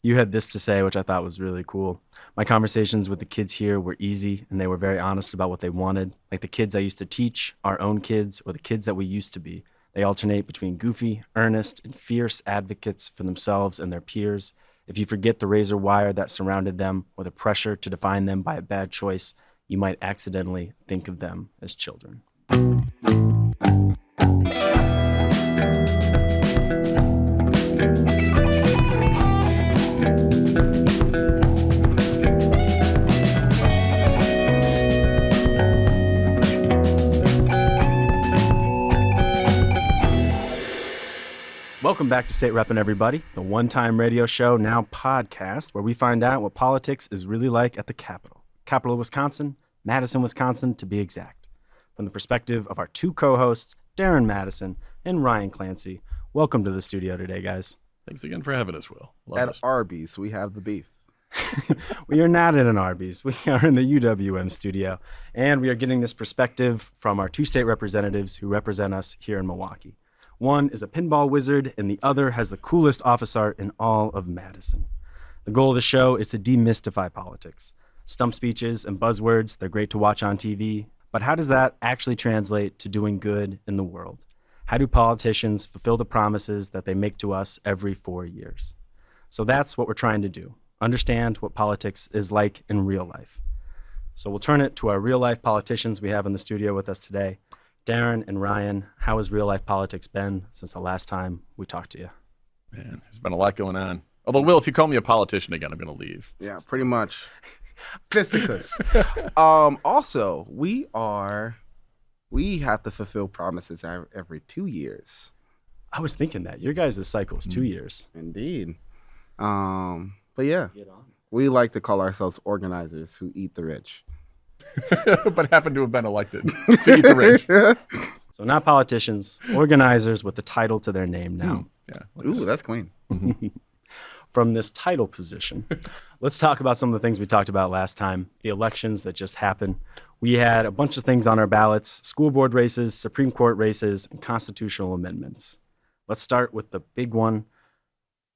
You had this to say, which I thought was really cool. My conversations with the kids here were easy, and they were very honest about what they wanted. Like the kids I used to teach, our own kids, or the kids that we used to be. They alternate between goofy, earnest, and fierce advocates for themselves and their peers. If you forget the razor wire that surrounded them or the pressure to define them by a bad choice, you might accidentally think of them as children. Welcome back to State Reppin', everybody, the one-time radio show, now podcast, where we find out what politics is really like at the Capitol. Capital of Wisconsin, Madison, Wisconsin, to be exact. From the perspective of our two co-hosts, Darren Madison and Ryan Clancy. Welcome to the studio today, guys. Thanks again for having us, Will. At Arby's, we have the beef. We are not at an Arby's. We are in the UWM studio, and we are getting this perspective from our two state representatives who represent us here in Milwaukee. One is a pinball wizard, and the other has the coolest office art in all of Madison. The goal of the show is to demystify politics. Stump speeches and buzzwords, they're great to watch on TV, but how does that actually translate to doing good in the world? How do politicians fulfill the promises that they make to us every 4 years? So that's what we're trying to do, understand what politics is like in real life. So we'll turn it to our real-life politicians we have in the studio with us today. Darren and Ryan, how has real-life politics been since the last time we talked to you? Man, there's been a lot going on. Although, Will, if you call me a politician again, I'm going to leave. Yeah, pretty much. Fisticuffs. Also, we have to fulfill promises every 2 years. I was thinking that. Your guys' cycle is 2 years. Indeed. But yeah, we like to call ourselves organizers who eat the rich. But happen to have been elected to eat the rich. So not politicians, organizers with the title to their name now. Yeah. Ooh, that's clean. From this title position, let's talk about some of the things we talked about last time, the elections that just happened. We had a bunch of things on our ballots: school board races, Supreme Court races, and constitutional amendments. Let's start with the big one,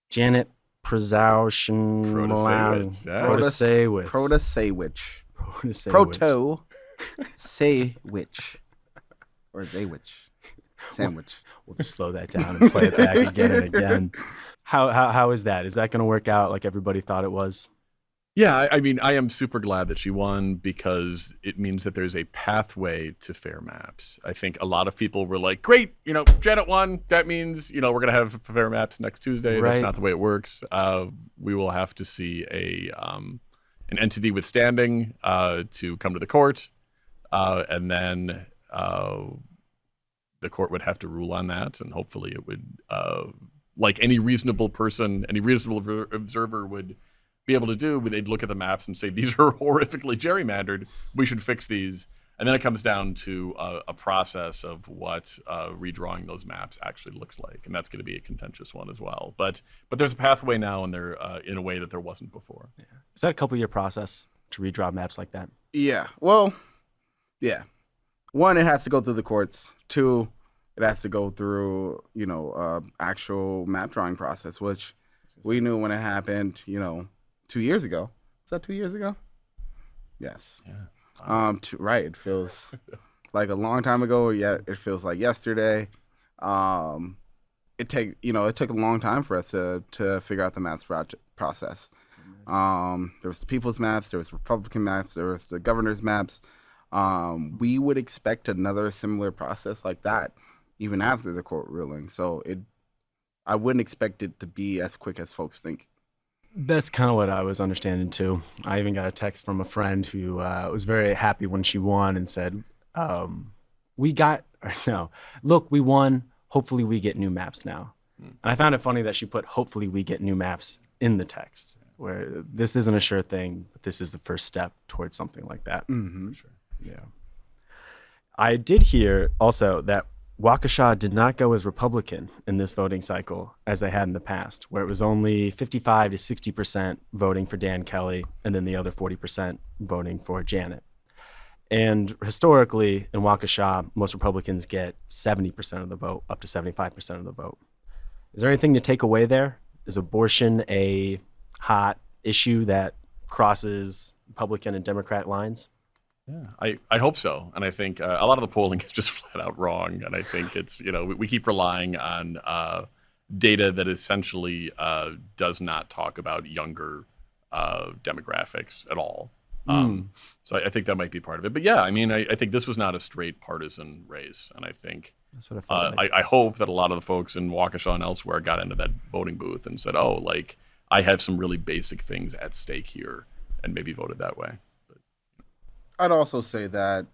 Janet Protasiewicz. Or Zaywich. Sandwich. We'll just slow that down and play it back again and again. How is that? Is that going to work out like everybody thought it was? Yeah, I mean, I am super glad that she won because it means that there's a pathway to fair maps. I think a lot of people were like, great, Janet won. That means, we're going to have fair maps next Tuesday. Right. That's not the way it works. We will have to see an entity with standing to come to the court. And then the court would have to rule on that. And hopefully it would, like any reasonable person, any reasonable observer would be able to do, they'd look at the maps and say, these are horrifically gerrymandered. We should fix these. And then it comes down to a process of what redrawing those maps actually looks like. And that's going to be a contentious one as well. But there's a pathway now, and there in a way that there wasn't before. Yeah. Is that a couple-year process to redraw maps like that? Yeah. Well, yeah. One, it has to go through the courts. Two, it has to go through, actual map drawing process, which we knew when it happened, 2 years ago. Was that 2 years ago? Yes. Yeah. Right. It feels like a long time ago, yet it feels like yesterday. It took a long time for us to figure out the maps process. There was the people's maps, there was Republican maps, there was the governor's maps. We would expect another similar process like that even after the court ruling. So I wouldn't expect it to be as quick as folks think. That's kind of what I was understanding too. I even got a text from a friend who was very happy when she won and said, we won. Hopefully we get new maps now. And I found it funny that she put, hopefully we get new maps in the text, where this isn't a sure thing, but this is the first step towards something like that. Mm-hmm. Sure. Yeah. I did hear also that Waukesha did not go as Republican in this voting cycle as they had in the past, where it was only 55 to 60% voting for Dan Kelly and then the other 40% voting for Janet. And historically, in Waukesha, most Republicans get 70% of the vote, up to 75% of the vote. Is there anything to take away there? Is abortion a hot issue that crosses Republican and Democrat lines? Yeah, I hope so. And I think a lot of the polling is just flat out wrong. And I think it's, we keep relying on data that essentially does not talk about younger demographics at all. So I think that might be part of it. But yeah, I mean, I think this was not a straight partisan race. And I think That's what I felt like. I hope that a lot of the folks in Waukesha and elsewhere got into that voting booth and said, oh, like, I have some really basic things at stake here, and maybe voted that way. I'd also say that,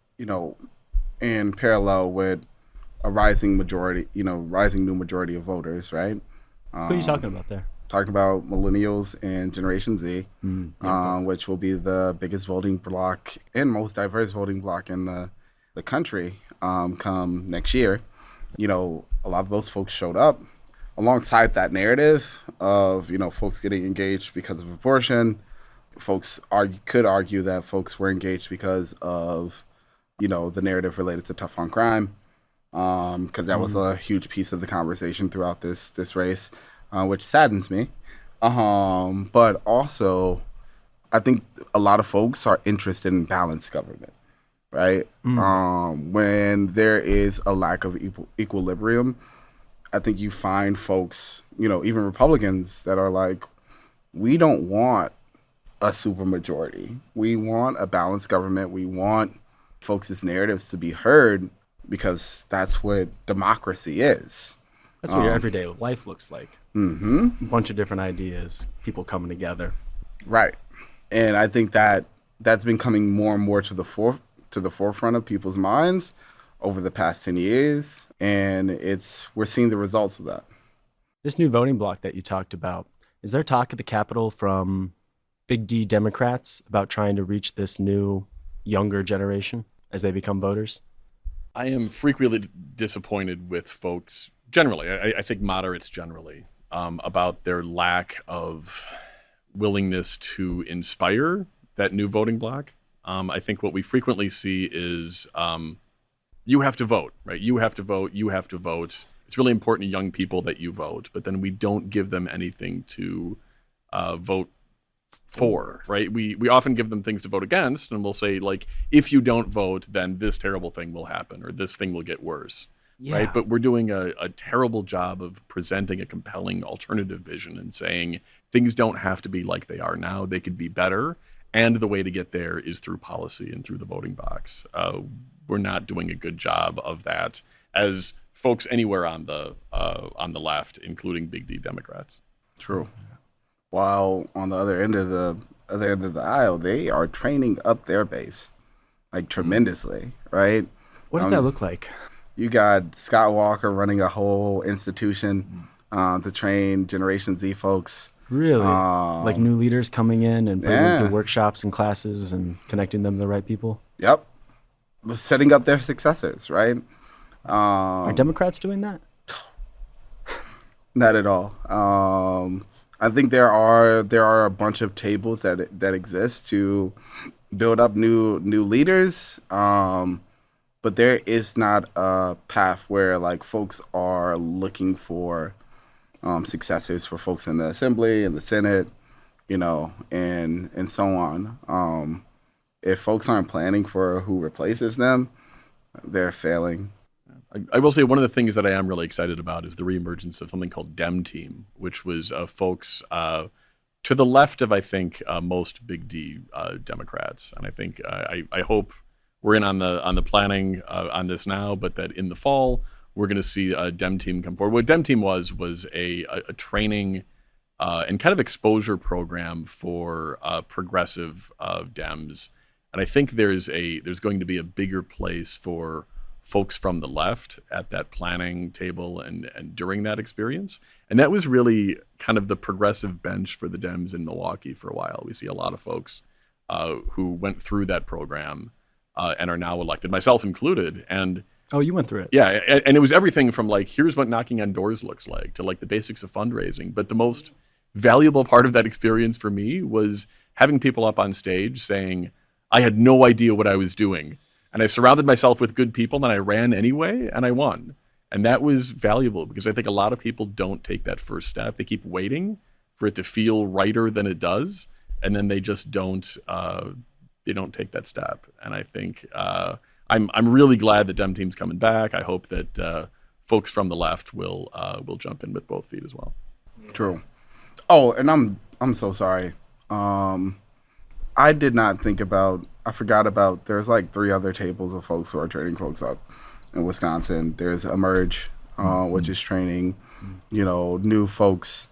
in parallel with a rising new majority of voters, right? Who are you talking about there? Talking about millennials and Generation Z, which will be the biggest voting bloc and most diverse voting bloc in the country come next year. A lot of those folks showed up alongside that narrative of, folks getting engaged because of abortion. Folks could argue that folks were engaged because of, the narrative related to tough on crime, because that was a huge piece of the conversation throughout this race, which saddens me. But also, I think a lot of folks are interested in balanced government, right? When there is a lack of equilibrium, I think you find folks, even Republicans that are like, we don't want a supermajority. We want a balanced government. We want folks' narratives to be heard because that's what democracy is. That's what your everyday life looks like. A bunch of different ideas, people coming together. Right. And I think that that's been coming more and more to the forefront of people's minds over the past 10 years. And we're seeing the results of that. This new voting bloc that you talked about, is there talk at the Capitol from Big D Democrats about trying to reach this new younger generation as they become voters? I am frequently disappointed with folks generally, I think moderates generally, about their lack of willingness to inspire that new voting bloc. I think what we frequently see is you have to vote, right? You have to vote. You have to vote. It's really important to young people that you vote, but then we don't give them anything to vote for, right? We often give them things to vote against, and we'll say, like, if you don't vote, then this terrible thing will happen, or this thing will get worse, right? But we're doing a terrible job of presenting a compelling alternative vision and saying things don't have to be like they are now. They could be better, and the way to get there is through policy and through the voting box. We're not doing a good job of that as folks anywhere on the left, including Big D Democrats. True. While on the other end of the aisle, they are training up their base, like, tremendously, right? What does that look like? You got Scott Walker running a whole institution to train Generation Z folks. Really? Like new leaders coming in and putting them through workshops and classes and connecting them to the right people? Yep. Setting up their successors, right? Are Democrats doing that? Not at all. I think there are a bunch of tables that exist to build up new leaders, but there is not a path where, like, folks are looking for successors for folks in the Assembly and the Senate, and so on. If folks aren't planning for who replaces them, they're failing. I will say one of the things that I am really excited about is the reemergence of something called Dem Team, which was folks to the left of, I think, most Big D Democrats. And I think I hope we're in on the planning on this now, but that in the fall we're going to see a Dem Team come forward. What Dem Team was a training and kind of exposure program for progressive Dems. And I think there's going to be a bigger place for folks from the left at that planning table and during that experience. And that was really kind of the progressive bench for the Dems in Milwaukee for a while. We see a lot of folks who went through that program and are now elected, myself included. And oh, you went through it. Yeah, and it was everything from, like, here's what knocking on doors looks like, to, like, the basics of fundraising. But the most valuable part of that experience for me was having people up on stage saying, I had no idea what I was doing. And I surrounded myself with good people, and I ran anyway, and I won. And that was valuable because I think a lot of people don't take that first step. They keep waiting for it to feel righter than it does, and then they just don't take that step. And I think I'm really glad that Dem Team's coming back. I hope that folks from the left will jump in with both feet as well. True. Oh, and I'm so sorry. I did not think about. I forgot about. There's like 3 other tables of folks who are training folks up in Wisconsin. There's Emerge, which is training, new folks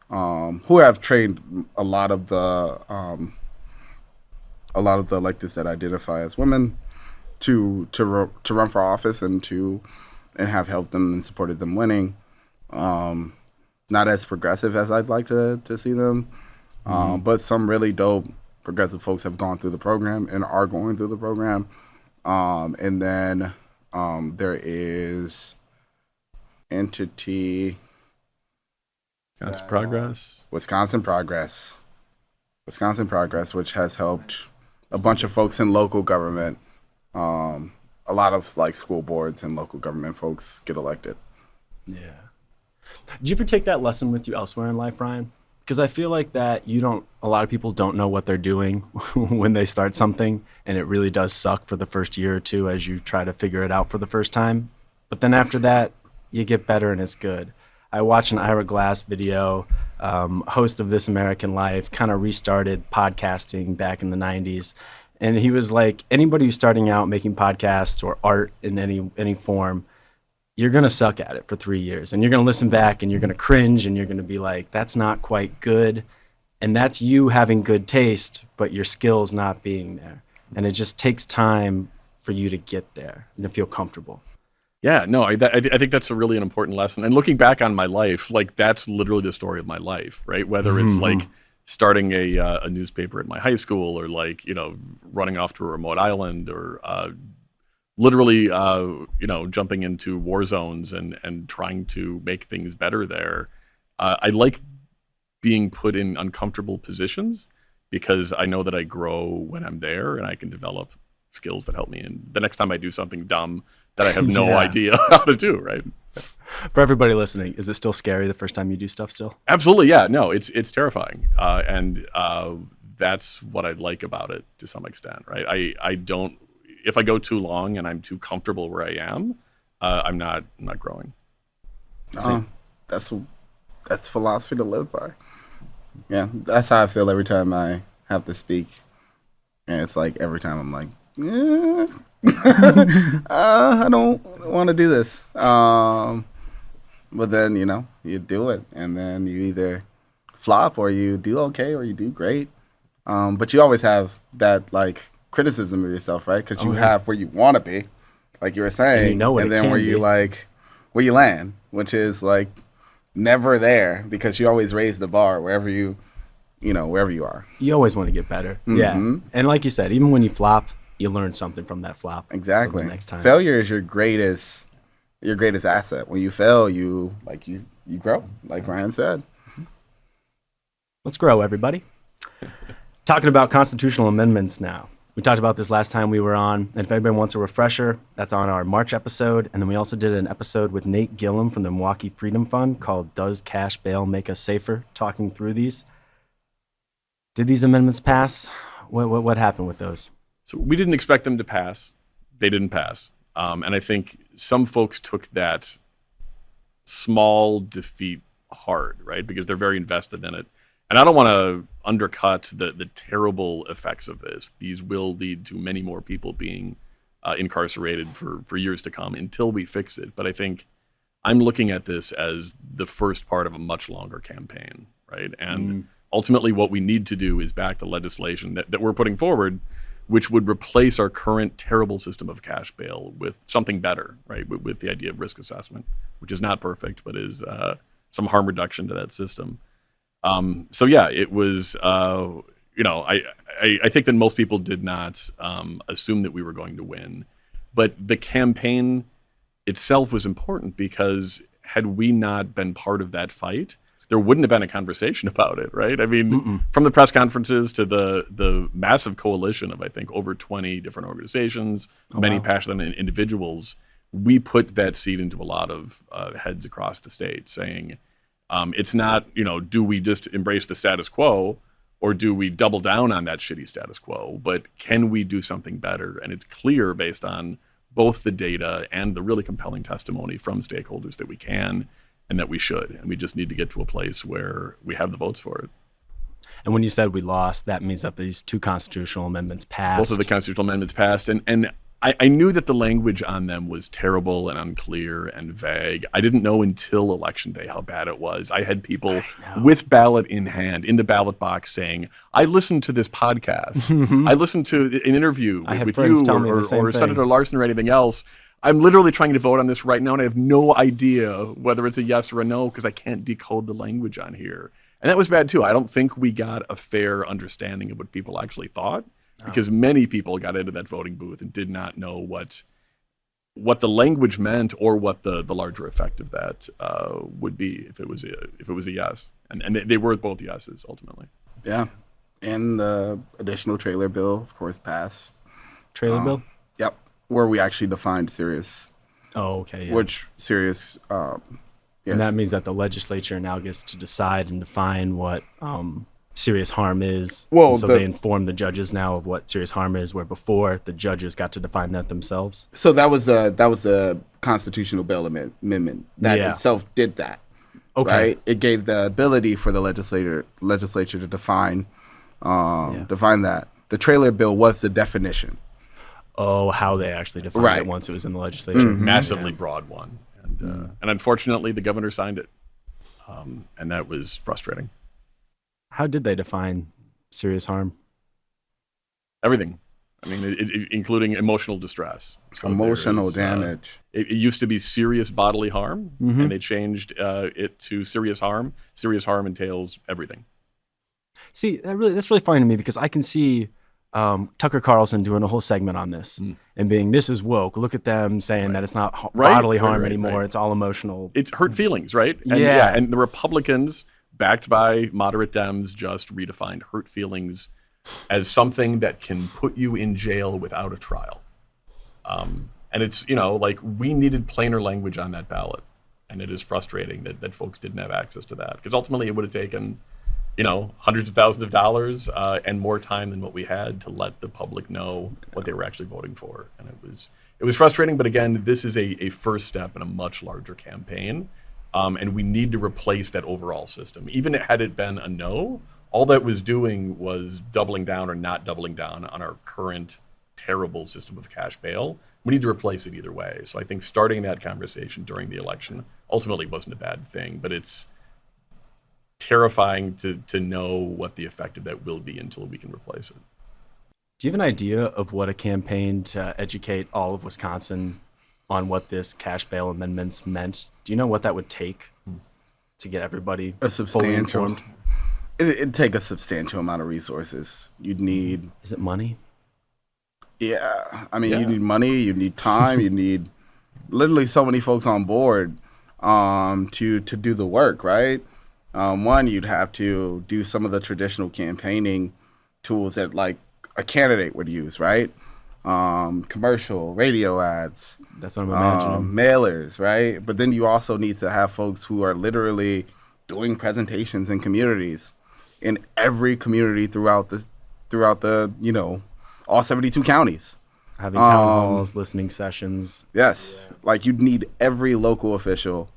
who have trained a lot of the electeds that identify as women to run for office and have helped them and supported them winning. Not as progressive as I'd like to see them, but some really dope progressive folks have gone through the program and are going through the program. And then there is entity Wisconsin Progress, which has helped a bunch of folks in local government. A lot of like school boards and local government folks get elected. Yeah. Did you ever take that lesson with you elsewhere in life, Ryan? Because I feel like that a lot of people don't know what they're doing when they start something, and it really does suck for the first year or two as you try to figure it out for the first time. But then after that, you get better and it's good. I watched an Ira Glass video, host of This American Life, kind of restarted podcasting back in the 90s. And he was like, anybody who's starting out making podcasts or art in any form, you're going to suck at it for 3 years. And you're going to listen back and you're going to cringe and you're going to be like, that's not quite good. And that's you having good taste, but your skills not being there. And it just takes time for you to get there and to feel comfortable. Yeah, no, I think that's really an important lesson. And looking back on my life, like that's literally the story of my life, right? Whether it's like starting a newspaper at my high school, or like, running off to a remote island, or literally, jumping into war zones and trying to make things better there. I like being put in uncomfortable positions because I know that I grow when I'm there and I can develop skills that help me. And the next time I do something dumb that I have no idea how to do, right? For everybody listening, is it still scary the first time you do stuff still? Absolutely, yeah. No, it's terrifying. And that's what I like about it to some extent, right? I don't, if I go too long and I'm too comfortable where I am, I'm not growing. That's philosophy to live by. Yeah, that's how I feel every time I have to speak. And it's like every time I'm like, I don't want to do this. But then, you do it. And then you either flop or you do okay or you do great. But you always have that, like, criticism of yourself, right? Because you have where you want to be, like you were saying. And then where you land, which is, like, never there because you always raise the bar wherever you are. You always want to get better. Mm-hmm. Yeah. And like you said, even when you flop, you learn something from that flop. Exactly. So next time. Failure is your greatest asset. When you fail, you grow, like Ryan said. Let's grow, everybody. Talking about constitutional amendments now. We talked about this last time we were on, and if anybody wants a refresher, that's on our March episode. And then we also did an episode with Nate Gillum from the Milwaukee Freedom Fund called Does Cash Bail Make Us Safer? Talking through these. Did these amendments pass? What happened with those? So we didn't expect them to pass. They didn't pass. And I think some folks took that small defeat hard, right? Because they're very invested in it. And I don't want to undercut the terrible effects of this. These will lead to many more people being incarcerated for years to come until we fix it. But I think I'm looking at this as the first part of a much longer campaign, right? And ultimately what we need to do is back the legislation that we're putting forward, which would replace our current terrible system of cash bail with something better, right? With the idea of risk assessment, which is not perfect, but is some harm reduction to that system. So yeah, it was, I think that most people did not assume that we were going to win, but the campaign itself was important because had we not been part of that fight, there wouldn't have been a conversation about it, right? I mean, from the press conferences to the massive coalition of, I think, over 20 different organizations, many passionate individuals, we put that seed into a lot of heads across the state saying, It's not, do we just embrace the status quo or do we double down on that shitty status quo? But can we do something better? And it's clear based on both the data and the really compelling testimony from stakeholders that we can and that we should. And we just need to get to a place where we have the votes for it. And when you said we lost, that means that these two constitutional amendments passed. Both of the constitutional amendments passed. And I knew that the language on them was terrible and unclear and vague. I didn't know until Election Day how bad it was. I had people with ballot in hand in the ballot box saying, I listened to this podcast. I listened to an interview with you or Senator Larson or anything else. I'm literally trying to vote on this right now, and I have no idea whether it's a yes or a no because I can't decode the language on here. And that was bad, too. I don't think we got a fair understanding of what people actually thought. Because many people got into that voting booth and did not know what the language meant or what the larger effect of that would be if it was a yes, and they were both yeses ultimately. Yeah, and the additional trailer bill, of course, passed. Trailer bill? Yep, where we actually defined serious. Oh, okay. Yeah. Which serious? Yes. And that means that the legislature now gets to decide and define what serious harm is. Well, so they inform the judges now of what serious harm is, where before the judges got to define that themselves. So that was a constitutional bill amendment that itself did that. Okay, right? It gave the ability for the legislature to define that. The trailer bill was the definition. Oh, how they actually defined it once it was in the legislature. Massively broad one, and unfortunately the governor signed it, and that was frustrating. How did they define serious harm? Everything. I mean, including emotional distress. So emotional damage. It used to be serious bodily harm, and they changed it to serious harm. Serious harm entails everything. See, that's really funny to me because I can see Tucker Carlson doing a whole segment on this and being, this is woke. Look at them saying that it's not bodily harm anymore. It's all emotional. It's hurt feelings, right? And, and the Republicans, backed by moderate Dems, just redefined hurt feelings as something that can put you in jail without a trial. And it's, we needed plainer language on that ballot. And it is frustrating that folks didn't have access to that. Because ultimately it would have taken, hundreds of thousands of dollars and more time than what we had to let the public know what they were actually voting for. And it was frustrating. But again, this is a first step in a much larger campaign. And we need to replace that overall system. Even had it been a no, all that was doing was doubling down or not doubling down on our current terrible system of cash bail. We need to replace it either way. So I think starting that conversation during the election ultimately wasn't a bad thing, but it's terrifying to know what the effect of that will be until we can replace it. Do you have an idea of what a campaign to educate all of Wisconsin on what this cash bail amendments meant? Do you know what that would take to get everybody fully informed? It'd take a substantial amount of resources. You'd need... Is it money? Yeah. I mean, you need money, you need time, you need literally so many folks on board to do the work, right? One, you'd have to do some of the traditional campaigning tools that like a candidate would use, right? Commercial, radio ads. That's what I'm imagining. Mailers, right? But then you also need to have folks who are literally doing presentations in communities, in every community throughout the all 72 counties. Having town halls, listening sessions. Yes, like you'd need every local official,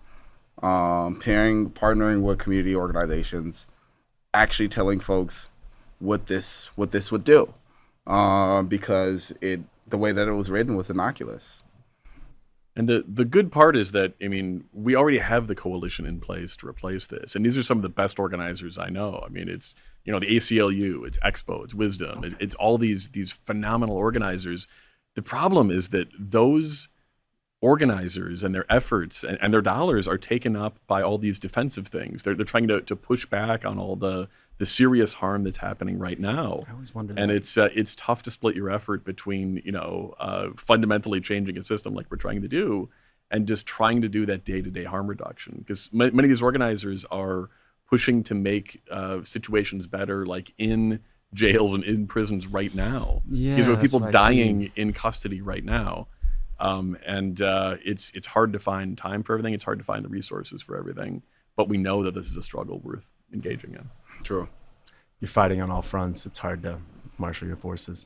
partnering with community organizations, actually telling folks what this would do. Because the way that it was written was innocuous. And the good part is that, we already have the coalition in place to replace this. And these are some of the best organizers I know. It's, the ACLU, it's Expo, it's Wisdom, it's all these phenomenal organizers. The problem is that those organizers and their efforts and their dollars are taken up by all these defensive things. They're trying to push back on all the serious harm that's happening right now. I always wondered. And it's tough to split your effort between, fundamentally changing a system like we're trying to do and just trying to do that day-to-day harm reduction. Because many of these organizers are pushing to make situations better, like in jails and in prisons right now. Yeah, because there are people dying in custody right now. And it's hard to find time for everything. It's hard to find the resources for everything. but we know that this is a struggle worth engaging in. True. You're fighting on all fronts. It's hard to marshal your forces.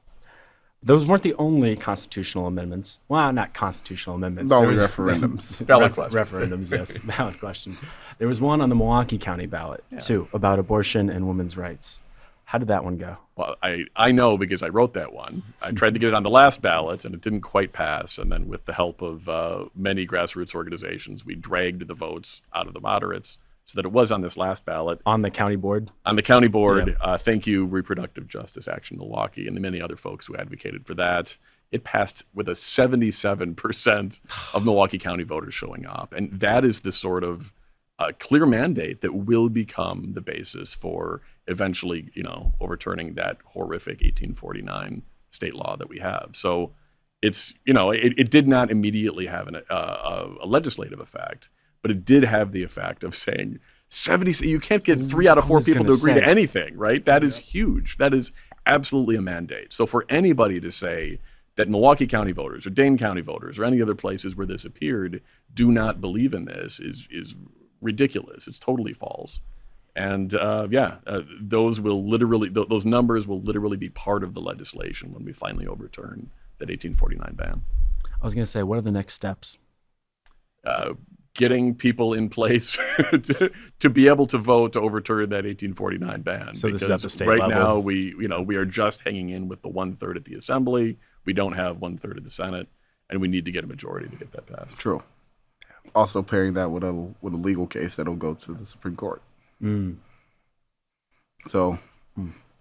Those weren't the only constitutional amendments. Well, not constitutional amendments. No, There was- referendums. Valid questions. Referendums, yes. Valid questions. There was one on the Milwaukee County ballot, too, about abortion and women's rights. How did that one go? Well, I know because I wrote that one. I tried to get it on the last ballot, and it didn't quite pass. And then with the help of many grassroots organizations, we dragged the votes out of the moderates so that it was on this last ballot. On the county board? On the county board, thank you, Reproductive Justice Action Milwaukee, and the many other folks who advocated for that. It passed with a 77% of Milwaukee County voters showing up. And that is the sort of clear mandate that will become the basis for eventually, overturning that horrific 1849 state law that we have. So it's, it did not immediately have a legislative effect, but it did have the effect of saying 70, you can't get 3 out of 4 people to agree to anything, right? That is huge. That is absolutely a mandate. So for anybody to say that Milwaukee County voters or Dane County voters or any other places where this appeared do not believe in this is ridiculous. It's totally false. And those numbers will literally be part of the legislation when we finally overturn that 1849 ban. I was going to say, what are the next steps? Getting people in place to be able to vote to overturn that 1849 ban. So this is at the state right level. now we are just hanging in with the 1/3 at the Assembly. We don't have 1/3 of the Senate, and we need to get a majority to get that passed. True. Also pairing that with a legal case that'll go to the Supreme Court. So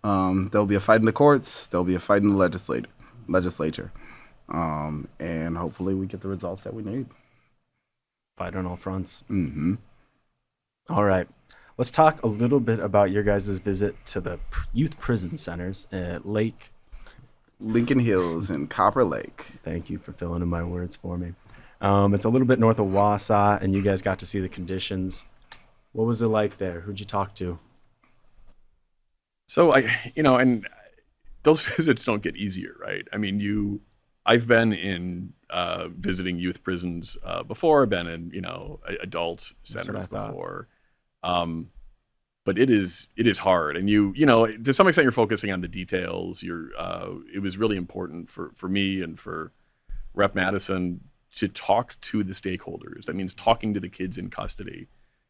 there'll be a fight in the courts. There'll be a fight in the legislature, and hopefully we get the results that we need. Fight on all fronts. Mm-hmm. All right. Let's talk a little bit about your guys' visit to the youth prison centers at Lincoln Hills and Copper Lake. Thank you for filling in my words for me. It's a little bit north of Wausau, and you guys got to see the conditions. What was it like there? Who'd you talk to? So and those visits don't get easier, right? I mean, I've been in visiting youth prisons before. I've been in adult centers before, but it is hard. And to some extent, you're focusing on the details. It was really important for me and for Rep. Madison to talk to the stakeholders. That means talking to the kids in custody,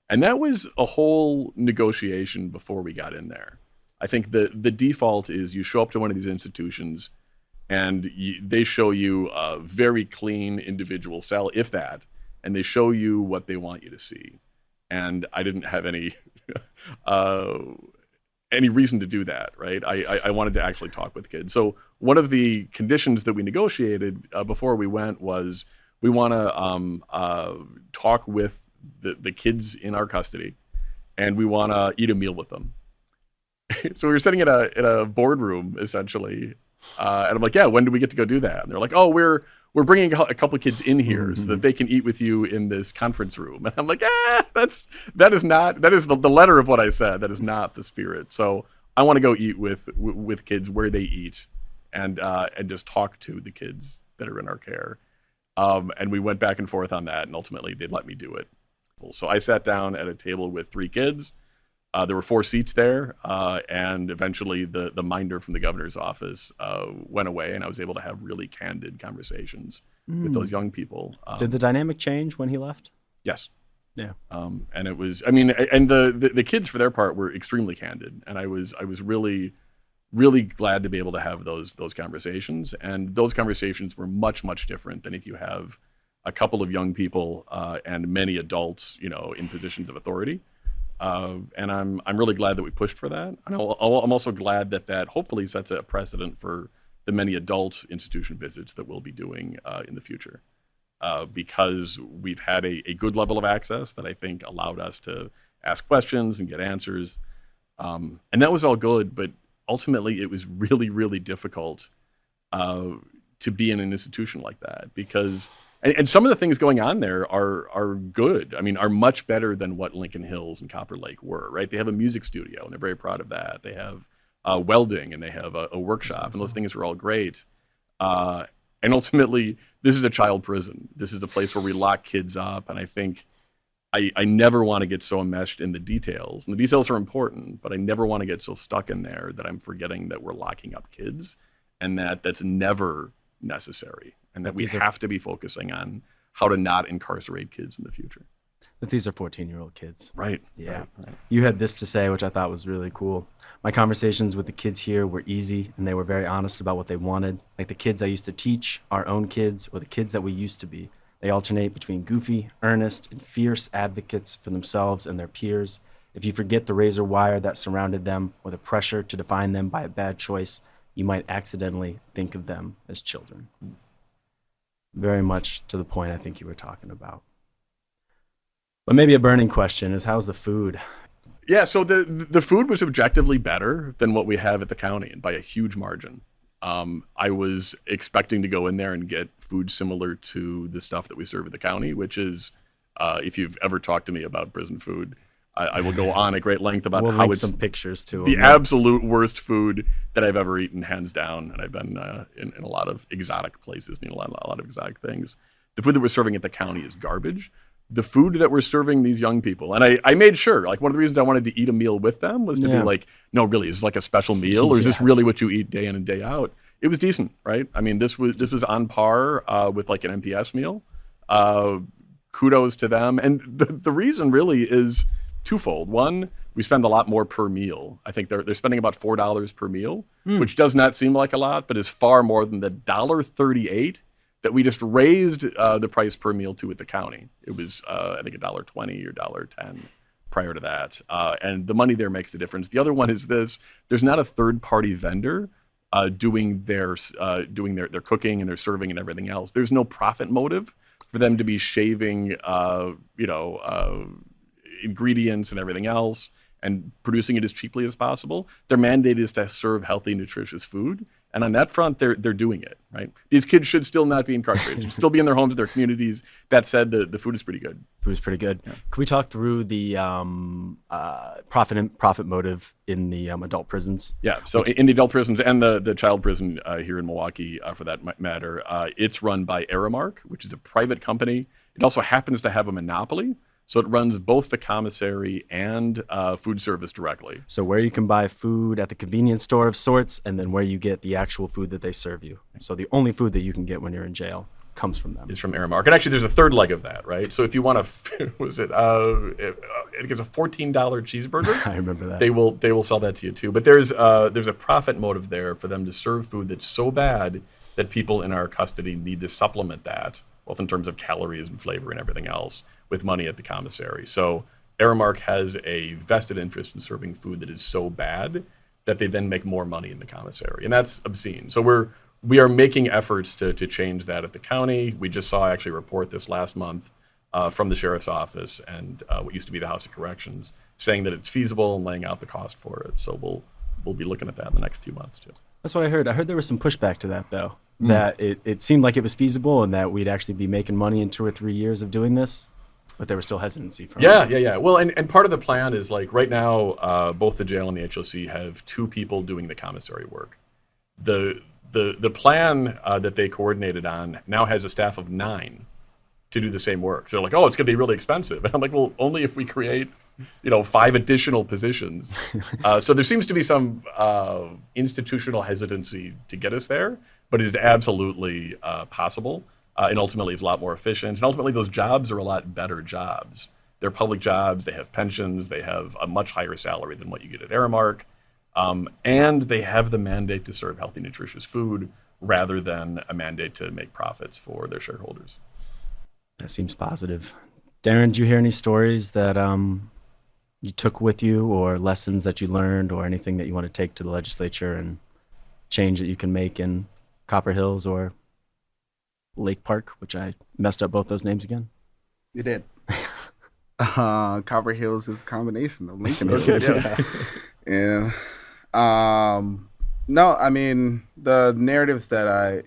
and that was a whole negotiation before we got in there. I think the default is you show up to one of these institutions and they show you a very clean individual cell, if that, and they show you what they want you to see. And I didn't have any reason to do that, right? I wanted to actually talk with kids. So one of the conditions that we negotiated before we went was we want to talk with the kids in our custody, and we want to eat a meal with them. So we were sitting in a boardroom essentially, and I'm like, yeah, when do we get to go do that? And they're like, oh, we're bringing a couple of kids in here so that they can eat with you in this conference room. And I'm like, that is the letter of what I said. That is not the spirit. So I want to go eat with kids where they eat, and just talk to the kids that are in our care. And we went back and forth on that, and ultimately they let me do it. So I sat down at a table with 3 kids. There were 4 seats there, and eventually the minder from the governor's office went away, and I was able to have really candid conversations with those young people. Did the dynamic change when he left? Yes. Yeah. And it was, and the kids for their part were extremely candid, and I was really, really glad to be able to have those conversations. And those conversations were much, much different than if you have a couple of young people and many adults, in positions of authority. And I'm really glad that we pushed for that. And I'm also glad that hopefully sets a precedent for the many adult institution visits that we'll be doing in the future, because we've had a good level of access that I think allowed us to ask questions and get answers. And that was all good, but ultimately it was really, really difficult to be in an institution like that, because and some of the things going on there are good. Are much better than what Lincoln Hills and Copper Lake were, right? They have a music studio, and they're very proud of that. They have welding, and they have a workshop, and those things are all great. And ultimately, this is a child prison. This is a place where we lock kids up, and I think I never want to get so enmeshed in the details. And the details are important, but I never want to get so stuck in there that I'm forgetting that we're locking up kids and that's never necessary. And that we have to be focusing on how to not incarcerate kids in the future. That these are 14-year-old kids. Right. Yeah. Right. You had this to say, which I thought was really cool. My conversations with the kids here were easy, and they were very honest about what they wanted. Like the kids I used to teach, our own kids, or the kids that we used to be. They alternate between goofy, earnest, and fierce advocates for themselves and their peers. If you forget the razor wire that surrounded them or the pressure to define them by a bad choice, you might accidentally think of them as children. Very much to the point I think you were talking about. But maybe a burning question is, how's the food? Yeah, so the food was objectively better than what we have at the county, and by a huge margin. I was expecting to go in there and get food similar to the stuff that we serve at the county, which is, if you've ever talked to me about prison food, I will go on at great length about we'll how link it's some pictures to the them. absolute worst food that I've ever eaten, hands down. And I've been in a lot of exotic places, a lot of exotic things. The food that we're serving at the county is garbage. The food that we're serving these young people, and I made sure, like one of the reasons I wanted to eat a meal with them was to be like, no, really, is this like a special meal, or is this really what you eat day in and day out? It was decent, right? I mean, this was on par with like an MPS meal. Kudos to them, and the reason really is twofold. One, we spend a lot more per meal. I think they're spending about $4 per meal, which does not seem like a lot, but is far more than the $1.38 that we just raised the price per meal to at the county. It was, I think, $1.20 or $1.10 prior to that. And the money there makes the difference. The other one is this: there's not a third-party vendor doing their cooking and their serving and everything else. There's no profit motive for them to be shaving, ingredients and everything else and producing it as cheaply as possible. Their mandate is to serve healthy, nutritious food. And on that front, they're doing it, right? These kids should still not be incarcerated. Should still be in their homes, their communities. That said, the food is pretty good. Food is pretty good. Yeah. Can we talk through the profit motive in the adult prisons? Yeah, so in the adult prisons and the child prison here in Milwaukee, for that matter, it's run by Aramark, which is a private company. It also happens to have a monopoly. So it runs both the commissary and food service directly. So where you can buy food at the convenience store of sorts, and then where you get the actual food that they serve you. So the only food that you can get when you're in jail comes from them. Is from Aramark. And actually, there's a third leg of that, right? So if you want I think it's a $14 cheeseburger. I remember that. They will sell that to you too. But there's a profit motive there for them to serve food that's so bad that people in our custody need to supplement that, both in terms of calories and flavor and everything else, with money at the commissary. So Aramark has a vested interest in serving food that is so bad that they then make more money in the commissary. And that's obscene. So we are making efforts to change that at the county. We just saw actually a report this last month from the sheriff's office and what used to be the House of Corrections saying that it's feasible and laying out the cost for it. So we'll be looking at that in the next 2 months too. That's what I heard. I heard there was some pushback to that, though, that it seemed like it was feasible and that we'd actually be making money in 2 or 3 years of doing this. But there was still hesitancy from it. Yeah. Well, and part of the plan is like right now, both the jail and the HOC have 2 people doing the commissary work. The plan that they coordinated on now has a staff of 9 to do the same work. So they're like, oh, it's going to be really expensive. And I'm like, well, only if we create, 5 additional positions. So there seems to be some institutional hesitancy to get us there, but it is absolutely possible. And ultimately, it's a lot more efficient. And ultimately, those jobs are a lot better jobs. They're public jobs. They have pensions. They have a much higher salary than what you get at Aramark. And they have the mandate to serve healthy, nutritious food rather than a mandate to make profits for their shareholders. That seems positive. Darren, did you hear any stories that you took with you, or lessons that you learned, or anything that you want to take to the legislature and change that you can make in Copper Hills or Lake Park, which I messed up both those names again? You did. Copper Hills is a combination of Lincoln Hills. Yeah. No, I mean, the narratives that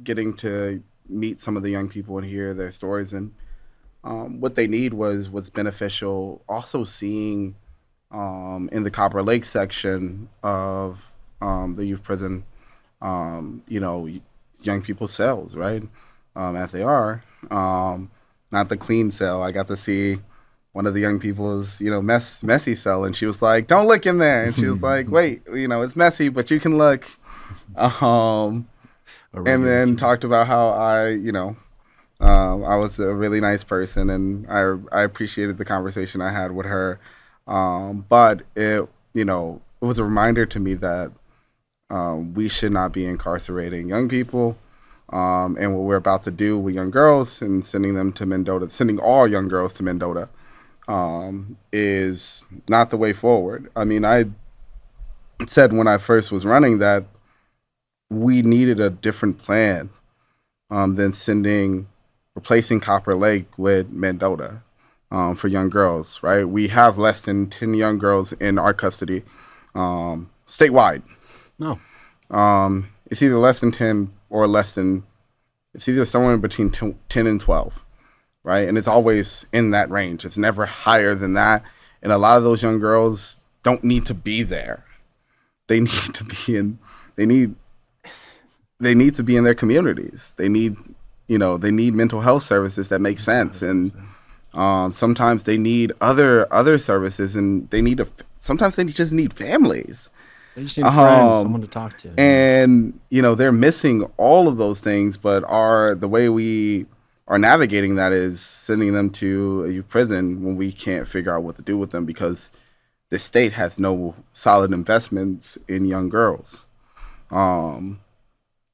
getting to meet some of the young people and hear their stories, and what they need was what's beneficial. Also seeing in the Copper Lake section of the youth prison, young people's cells, right? As they are, not the clean cell. I got to see one of the young people's, messy cell, and she was like, "Don't look in there." And she was like, "Wait, it's messy, but you can look." And then talked about how I was a really nice person, and I appreciated the conversation I had with her. But it was a reminder to me that we should not be incarcerating young people. And what we're about to do with young girls and sending them to Mendota, sending all young girls to Mendota, is not the way forward. I mean, I said when I first was running that we needed a different plan than replacing Copper Lake with Mendota for young girls, right? We have less than 10 young girls in our custody statewide. No. It's either less than 10 or it's either somewhere in between 10 and 12, right? And it's always in that range. It's never higher than that. And a lot of those young girls don't need to be there. They need to be in their communities. They need mental health services that make sense. And sometimes they need other services, and sometimes they just need families. They just need friends, someone to talk to. And, they're missing all of those things, but the way we are navigating that is sending them to a youth prison when we can't figure out what to do with them because the state has no solid investments in young girls.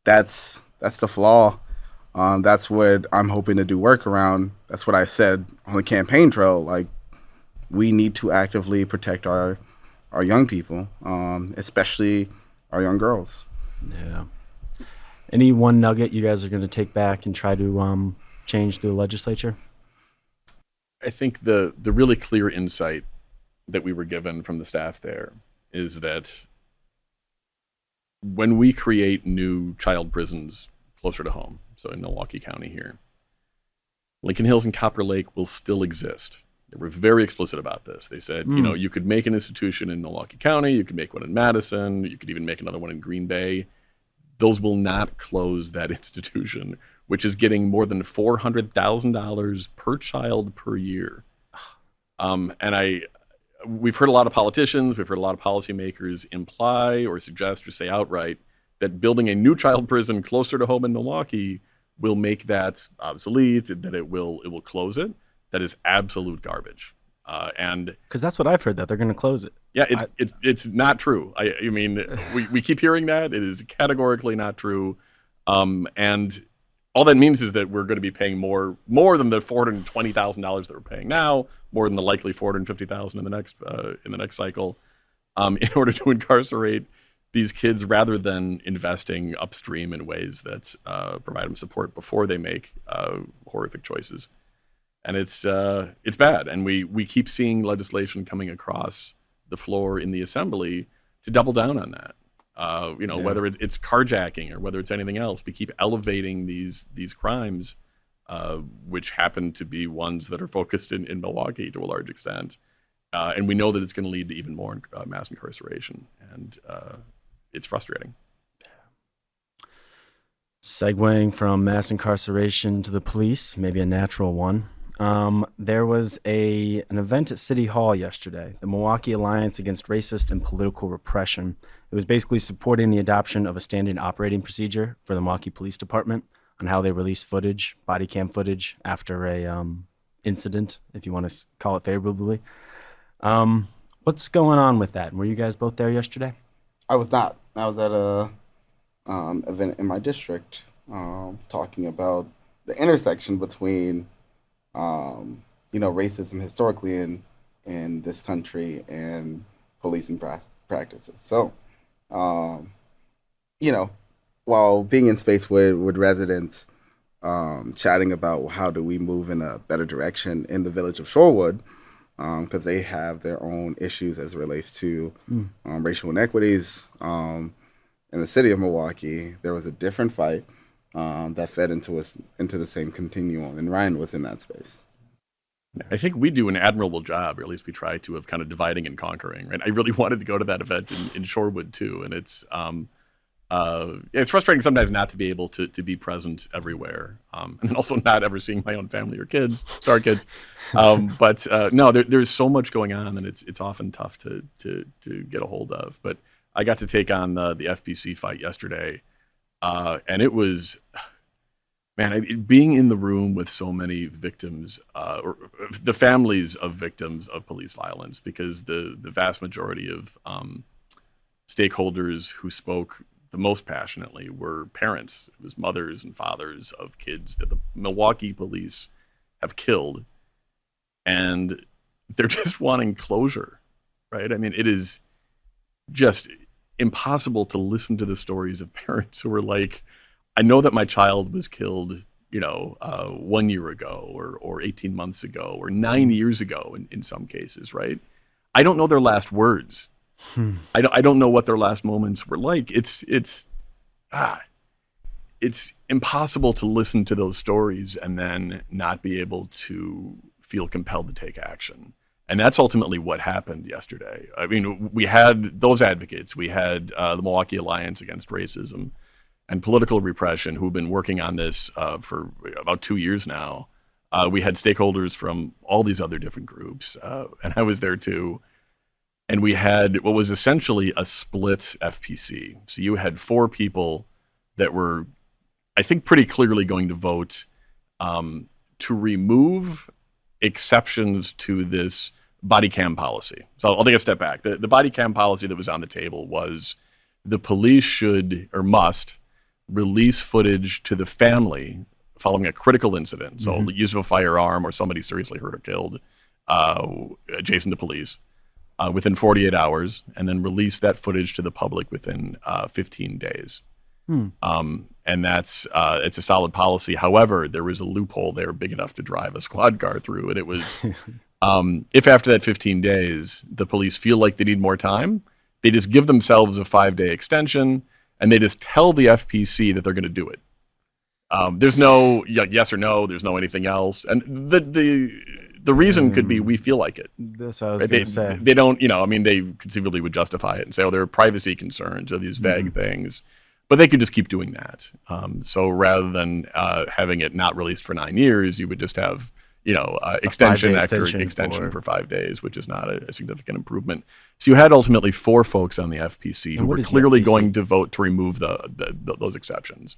That's the flaw. That's what I'm hoping to do work around. That's what I said on the campaign trail. Like, we need to actively protect our young people, especially our young girls. Yeah. Any one nugget you guys are going to take back and try to change the legislature? I think the really clear insight that we were given from the staff there is that when we create new child prisons closer to home, so in Milwaukee County here, Lincoln Hills and Copper Lake will still exist. They were very explicit about this. They said, you could make an institution in Milwaukee County, you could make one in Madison, you could even make another one in Green Bay. Those will not close that institution, which is getting more than $400,000 per child per year. We've heard a lot of politicians, we've heard a lot of policymakers imply or suggest or say outright that building a new child prison closer to home in Milwaukee will make that obsolete, that it will close it. That is absolute garbage. And because that's what I've heard, that they're going to close it. Yeah, it's not true. I mean, we keep hearing that. It is categorically not true. And all that means is that we're going to be paying more than the $420,000 that we're paying now, more than the likely $450,000 in the next cycle, in order to incarcerate these kids, rather than investing upstream in ways that provide them support before they make horrific choices. And it's bad. And we keep seeing legislation coming across the floor in the assembly to double down on that. Whether it's carjacking or whether it's anything else, we keep elevating these crimes, which happen to be ones that are focused in Milwaukee to a large extent. And we know that it's going to lead to even more mass incarceration. And it's frustrating. Segueing from mass incarceration to the police, maybe a natural one. There was an event at City Hall yesterday, the Milwaukee Alliance Against Racist and Political Repression. It was basically supporting the adoption of a standard operating procedure for the Milwaukee Police Department on how they release footage, body cam footage, after a incident, if you want to call it favorably. What's going on with that? Were you guys both there yesterday? I was not. I was at a event in my district talking about the intersection between racism historically in this country and policing practices. So, while being in space with residents, chatting about how do we move in a better direction in the village of Shorewood, because they have their own issues as it relates to racial inequities. In the city of Milwaukee, there was a different fight that fed into the same continuum, and Ryan was in that space. I think we do an admirable job, or at least we try to, of kind of dividing and conquering. Right? I really wanted to go to that event in Shorewood too, and it's it's frustrating sometimes not to be able to be present everywhere, and then also not ever seeing my own family or kids. Sorry, kids. But no, there's so much going on, and it's often tough to get a hold of. But I got to take on the FPC fight yesterday, and it was, man, being in the room with so many victims, or the families of victims of police violence, because the vast majority of stakeholders who spoke the most passionately were parents. It was mothers and fathers of kids that the Milwaukee police have killed, and they're just wanting closure, right? I mean, it is just impossible to listen to the stories of parents who were like, I know that my child was killed, 1 year ago or 18 months ago or 9 years ago in some cases, right? I don't know their last words. I don't know what their last moments were like. It's impossible to listen to those stories and then not be able to feel compelled to take action. And that's ultimately what happened yesterday. I mean, we had those advocates. We had the Milwaukee Alliance Against Racism and Political Repression, who've been working on this for about 2 years now. We had stakeholders from all these other different groups, and I was there too. And we had what was essentially a split FPC. So you had 4 people that were, I think, pretty clearly going to vote to remove exceptions to this body cam policy. So I'll take a step back. The body cam policy that was on the table was the police should or must release footage to the family following a critical incident. So the use of a firearm or somebody seriously hurt or killed adjacent to police. Within 48 hours, and then release that footage to the public within 15 days. And that's it's a solid policy. However, there was a loophole there big enough to drive a squad car through, and it was if after that 15 days the police feel like they need more time, they just give themselves a 5-day extension, and they just tell the FPC that they're going to do it. There's no yes or no. There's no anything else, and the reason could be we feel like it. That's what I was going to say. They don't, they conceivably would justify it and say, there are privacy concerns or these vague things, but they could just keep doing that. So rather than having it not released for 9 years, you would just have, extension after extension for 5 days, which is not a significant improvement. So you had ultimately 4 folks on the FPC who were clearly going to vote to remove those exceptions.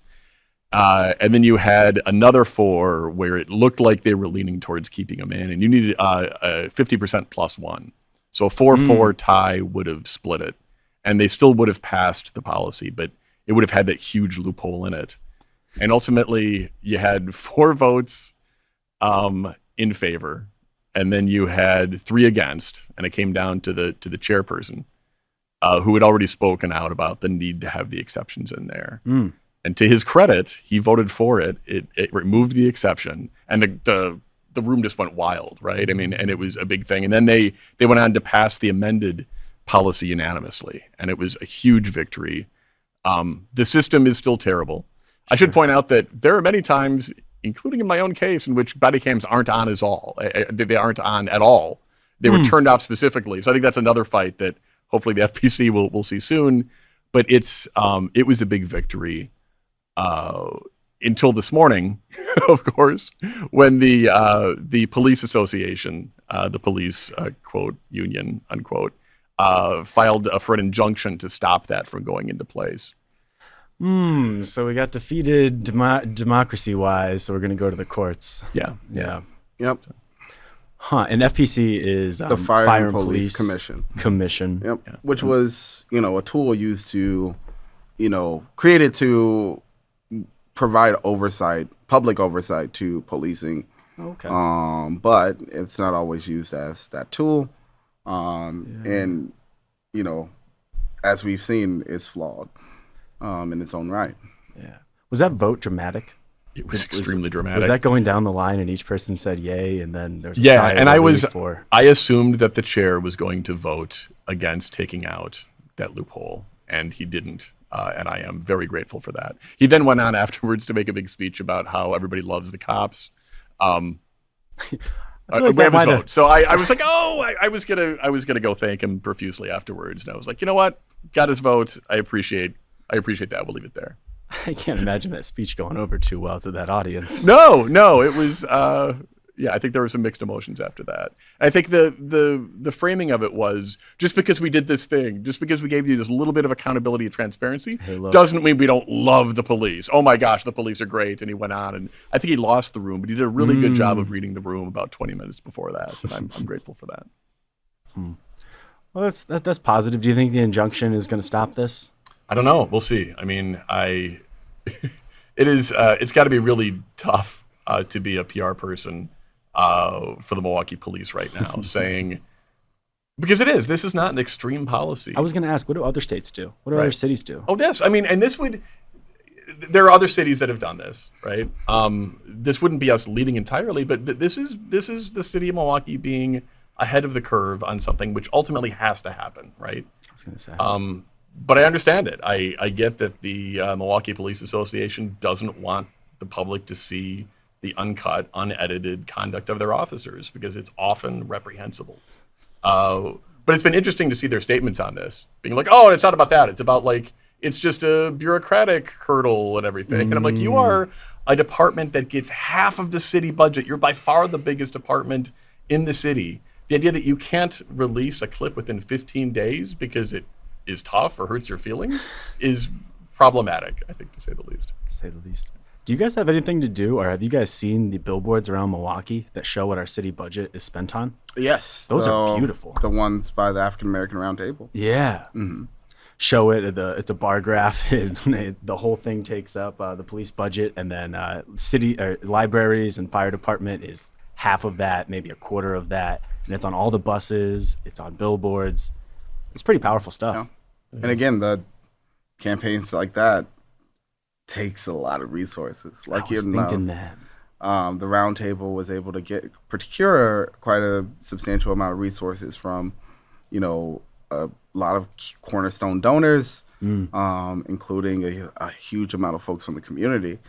And then you had another 4 where it looked like they were leaning towards keeping them in, and you needed a 50% plus 1. So a 4-4 tie would have split it, and they still would have passed the policy, but it would have had that huge loophole in it. And ultimately, you had 4 votes in favor, and then you had 3 against, and it came down to the chairperson, who had already spoken out about the need to have the exceptions in there. And to his credit, he voted for it. It removed the exception, and the room just went wild, right? I mean, and it was a big thing. And then they went on to pass the amended policy unanimously, and it was a huge victory. The system is still terrible. I should point out that there are many times, including in my own case, in which body cams aren't on they aren't on at all. They were turned off specifically. So I think that's another fight that hopefully the FPC will see soon. But it was a big victory. Until this morning, of course, when the police association, the police quote union unquote, filed for an injunction to stop that from going into place. So we got defeated democracy-wise. So we're going to go to the courts. Yeah. Yep. And FPC is the Fire and Police Commission. Yep. Yeah. Which was a tool used to created to provide public oversight to policing. Okay. But it's not always used as that tool. And, as we've seen, it's flawed in its own right. Yeah. Was that vote dramatic? It was extremely dramatic. Was that going down the line and each person said yay, and then there was a sigh of and relief I assumed that the chair was going to vote against taking out that loophole, and he didn't. And I am very grateful for that. He then went on afterwards to make a big speech about how everybody loves the cops. Vote. So I was like, I was gonna go thank him profusely afterwards. And I was like, you know what? Got his vote. I appreciate I appreciate that. We'll leave it there. I can't imagine that speech going over too well to that audience. No, it was. Yeah, I think there were some mixed emotions after that. I think the framing of it was just because we did this thing, just because we gave you this little bit of accountability and transparency, doesn't mean we don't love the police. Oh my gosh, the police are great. And he went on, and I think he lost the room, but he did a really good job of reading the room about 20 minutes before that, and I'm grateful for that. Well, that's positive. Do you think the injunction is going to stop this? I don't know. We'll see. I mean, it's got to be really tough to be a PR person for the Milwaukee police right now, saying, because this is not an extreme policy. I was going to ask, what do other states do? What do other cities do? Oh, yes. I mean, and there are other cities that have done this, right? This wouldn't be us leading entirely, but this is the city of Milwaukee being ahead of the curve on something which ultimately has to happen, right? I was going to say. But I understand it. I get that the Milwaukee Police Association doesn't want the public to see the uncut, unedited conduct of their officers because it's often reprehensible. But it's been interesting to see their statements on this, being like, oh, it's not about that. It's about it's just a bureaucratic hurdle and everything. And I'm like, you are a department that gets half of the city budget. You're by far the biggest department in the city. The idea that you can't release a clip within 15 days because it is tough or hurts your feelings is problematic, I think, to say the least. Do you guys have anything to do, or have you guys seen the billboards around Milwaukee that show what our city budget is spent on? Yes. Those are beautiful. The ones by the African American Round Table. Yeah. Mm-hmm. Show it, it's a bar graph, and the whole thing takes up the police budget, and then city libraries and fire department is half of that, maybe a quarter of that, and it's on all the buses, it's on billboards. It's pretty powerful stuff. Yeah. And again, the campaigns like that takes a lot of resources. I was thinking that. The Round Table was able to procure quite a substantial amount of resources from, a lot of cornerstone donors, including a huge amount of folks from the community.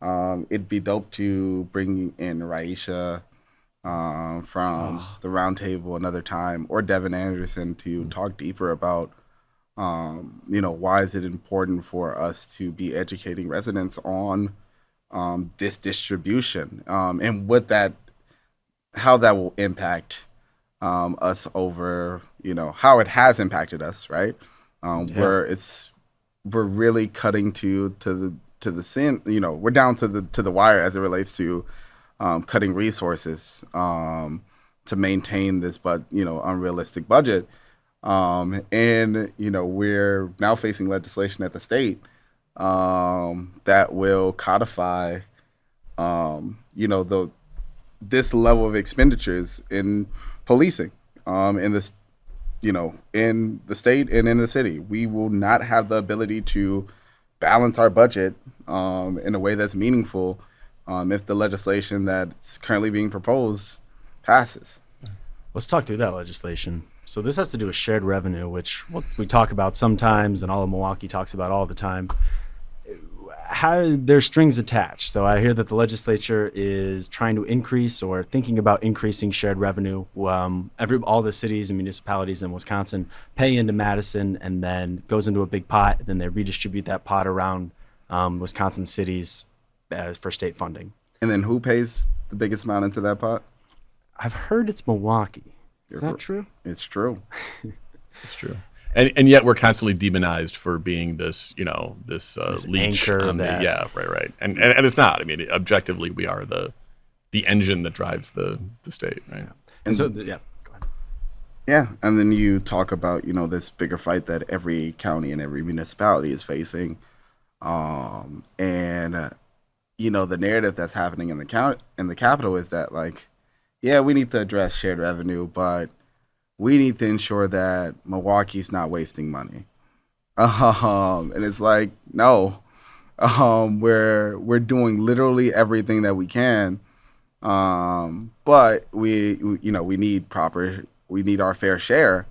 It'd be dope to bring in Raisha from the Round Table another time, or Devin Anderson to talk deeper about why is it important for us to be educating residents on this distribution, and how that will impact us over, how it has impacted us, right? Where we're really cutting to the sin, we're down to the wire as it relates to cutting resources to maintain this, unrealistic budget. And we're now facing legislation at the state that will codify, this level of expenditures in policing, in this, in the state and in the city. We will not have the ability to balance our budget in a way that's meaningful if the legislation that's currently being proposed passes. Let's talk through that legislation. So this has to do with shared revenue, which we talk about sometimes and all of Milwaukee talks about all the time. How there's strings attached. So I hear that the legislature is trying to increase or thinking about increasing shared revenue. All the cities and municipalities in Wisconsin pay into Madison and then goes into a big pot. Then they redistribute that pot around Wisconsin cities for state funding. And then who pays the biggest amount into that pot? I've heard it's Milwaukee. Is that true? It's true. It's true. And yet we're constantly demonized for being this leech anchor on right. And it's not. I mean, objectively, we are the engine that drives the state, right? Yeah. And so, go ahead. Yeah, and then you talk about this bigger fight that every county and every municipality is facing, and the narrative that's happening in the capital is that we need to address shared revenue, but we need to ensure that Milwaukee's not wasting money. And it's no, we're doing literally everything that we can, but we need our fair share,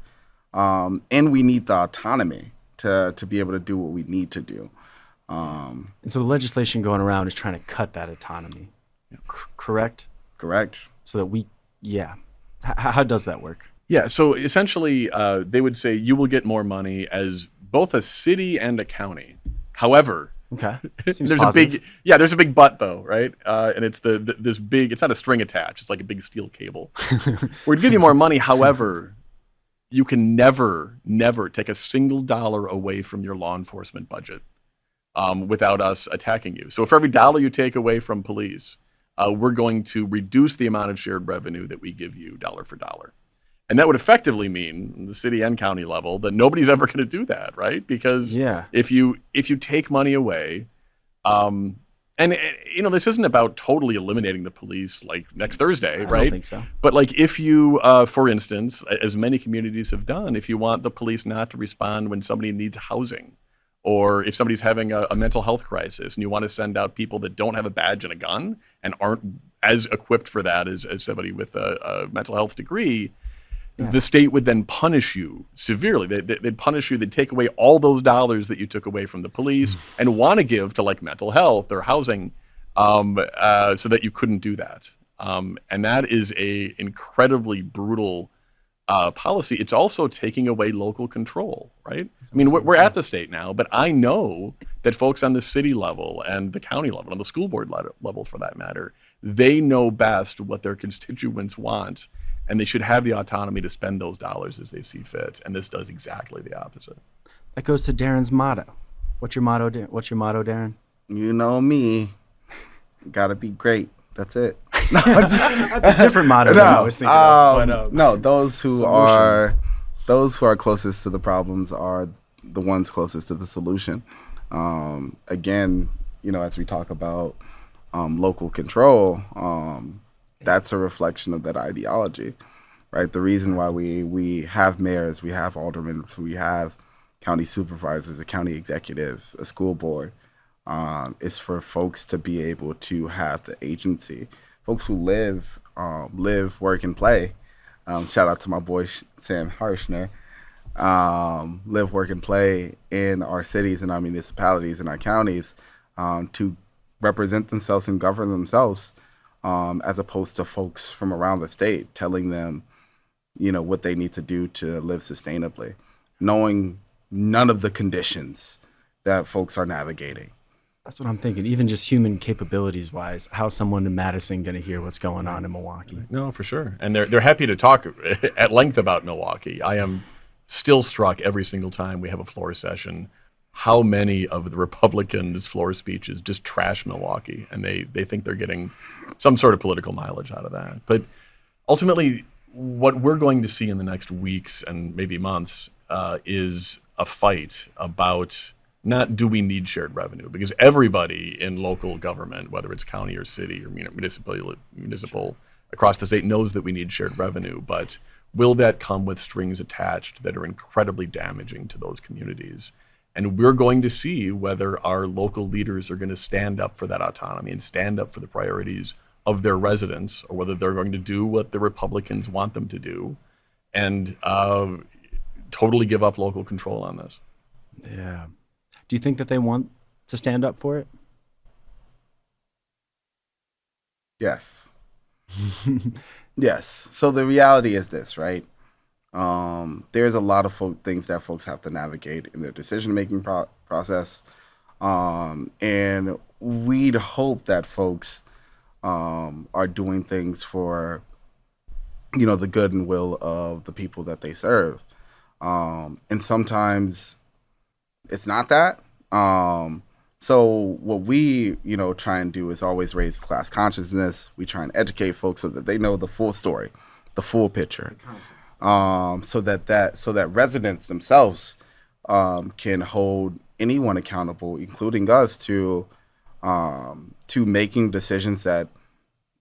and we need the autonomy to be able to do what we need to do. And so the legislation going around is trying to cut that autonomy, correct? Correct. So that how does that work? Yeah, so essentially they would say you will get more money as both a city and a county. However, Okay. there's a big but though, right? And it's this big. It's not a string attached. It's like a big steel cable. We'd give you more money. However, you can never take a single dollar away from your law enforcement budget without us attacking you. So for every dollar you take away from police, we're going to reduce the amount of shared revenue that we give you dollar for dollar. And that would effectively mean, the city and county level, that nobody's ever going to do that, right? Because if you take money away, and this isn't about totally eliminating the police like next Thursday, right? I don't think so. But like if you, for instance, as many communities have done, if you want the police not to respond when somebody needs housing, or if somebody's having a mental health crisis and you want to send out people that don't have a badge and a gun and aren't as equipped for that as somebody with a mental health degree, the state would then punish you severely. They'd punish you. They'd take away all those dollars that you took away from the police and want to give to like mental health or housing, so that you couldn't do that. And that is a incredibly brutal policy. It's also taking away local control, right? I mean, we're at the state now, but I know that folks on the city level and the county level and the school board level, for that matter, they know best what their constituents want. And they should have the autonomy to spend those dollars as they see fit. And this does exactly the opposite. That goes to Darren's motto. What's your motto, Darren? You know me. Gotta be great. That's it. That's a different motto than I was thinking of. But, no, those who are closest to the problems are the ones closest to the solution. Again, as we talk about local control, that's a reflection of that ideology, right? The reason why we have mayors, we have aldermen, we have county supervisors, a county executive, a school board, is for folks to be able to have the agency. Folks who live, work, and play. Shout out to my boy Sam Harshner. Live, work, and play in our cities and our municipalities and our counties, to represent themselves and govern themselves. As opposed to folks from around the state telling them, what they need to do to live sustainably, knowing none of the conditions that folks are navigating. That's what I'm thinking. Even just human capabilities wise, how's someone in Madison going to hear what's going on in Milwaukee? No, for sure. And they're happy to talk at length about Milwaukee. I am still struck every single time we have a floor session how many of the Republicans' floor speeches just trash Milwaukee, and they think they're getting some sort of political mileage out of that. But ultimately, what we're going to see in the next weeks and maybe months is a fight about not do we need shared revenue, because everybody in local government, whether it's county or city or municipal across the state, knows that we need shared revenue, but will that come with strings attached that are incredibly damaging to those communities? And we're going to see whether our local leaders are going to stand up for that autonomy and stand up for the priorities of their residents, or whether they're going to do what the Republicans want them to do and totally give up local control on this. Yeah. Do you think that they want to stand up for it? Yes. Yes. So the reality is this, right? There's a lot of things that folks have to navigate in their decision-making process. And we'd hope that folks are doing things for, the good and will of the people that they serve. And sometimes it's not that. So what we, try and do is always raise class consciousness. We try and educate folks so that they know the full story, the full picture. So that residents themselves can hold anyone accountable, including us, to making decisions that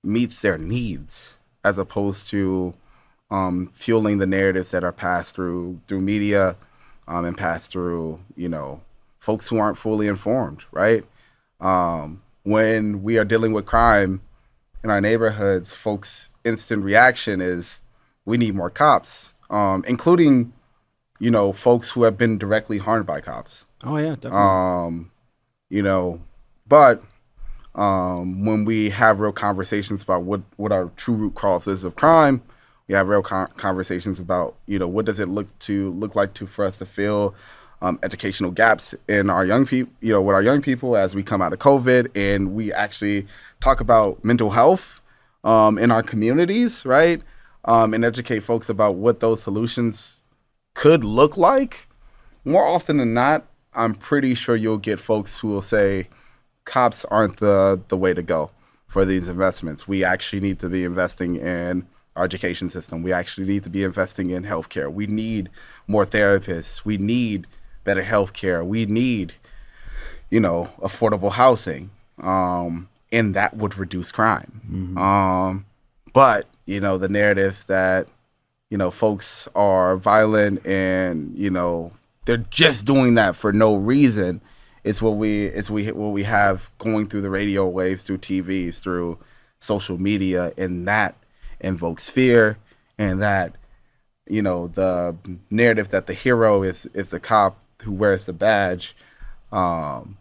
meets their needs, as opposed to fueling the narratives that are passed through media and passed through folks who aren't fully informed. Right? When we are dealing with crime in our neighborhoods, folks' instant reaction is, we need more cops, including, folks who have been directly harmed by cops. Oh yeah, definitely. But when we have real conversations about what our true root causes of crime, we have real conversations about, what does it look like for us to feel educational gaps in our young people, with our young people as we come out of COVID, and we actually talk about mental health in our communities, right? And educate folks about what those solutions could look like. More often than not, I'm pretty sure you'll get folks who will say cops aren't the way to go for these investments. We actually need to be investing in our education system. We actually need to be investing in healthcare. We need more therapists. We need better healthcare. We need, affordable housing. And that would reduce crime. Mm-hmm. But, the narrative that, folks are violent and, they're just doing that for no reason. It's what we have going through the radio waves, through TVs, through social media, and that invokes fear, and that, the narrative that the hero is the cop who wears the badge. In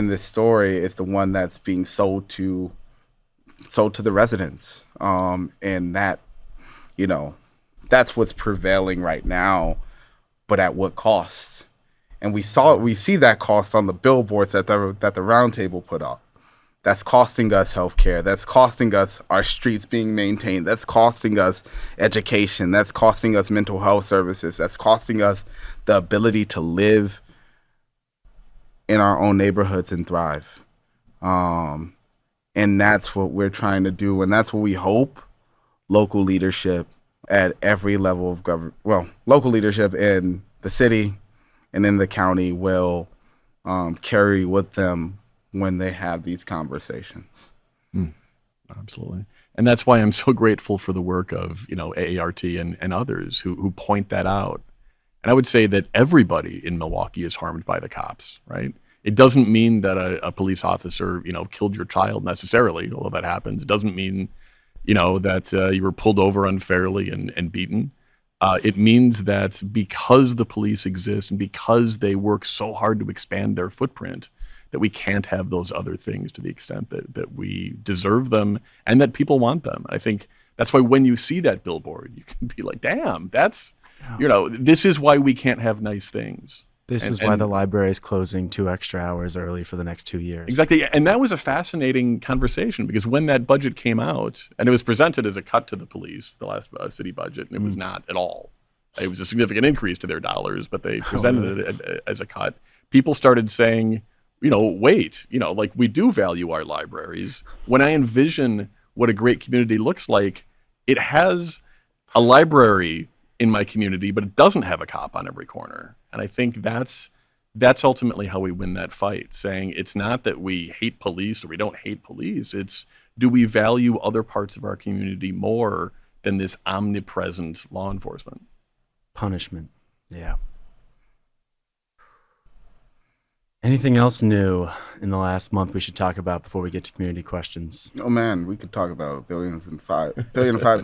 this story, it's the one that's being sold to the residents, and that, that's what's prevailing right now. But at what cost? And we see that cost on the billboards that the Round Table put up. That's costing us healthcare. That's costing us our streets being maintained. That's costing us education. That's costing us mental health services. That's costing us the ability to live in our own neighborhoods and thrive. And that's what we're trying to do. And that's what we hope local leadership at every level of government, local leadership in the city and in the county will carry with them when they have these conversations. Absolutely. And that's why I'm so grateful for the work of, AART and others who point that out. And I would say that everybody in Milwaukee is harmed by the cops, right? It doesn't mean that a police officer, killed your child necessarily, although that happens. It doesn't mean, that you were pulled over unfairly and beaten. It means that because the police exist and because they work so hard to expand their footprint, that we can't have those other things to the extent that we deserve them and that people want them. I think that's why when you see that billboard, you can be like, damn, that's, this is why we can't have nice things. This is why the library is closing 2 extra hours early for the next 2 years. Exactly. And that was a fascinating conversation because when that budget came out, and it was presented as a cut to the police, the last city budget, and it was not at all. It was a significant increase to their dollars, but they presented it as a cut. People started saying, wait, like we do value our libraries. When I envision what a great community looks like, it has a library in my community, but it doesn't have a cop on every corner. And I think that's ultimately how we win that fight, saying it's not that we hate police or we don't hate police. It's do we value other parts of our community more than this omnipresent law enforcement? Punishment. Yeah. Anything else new in the last month we should talk about before we get to community questions? Oh man, we could talk about billion and five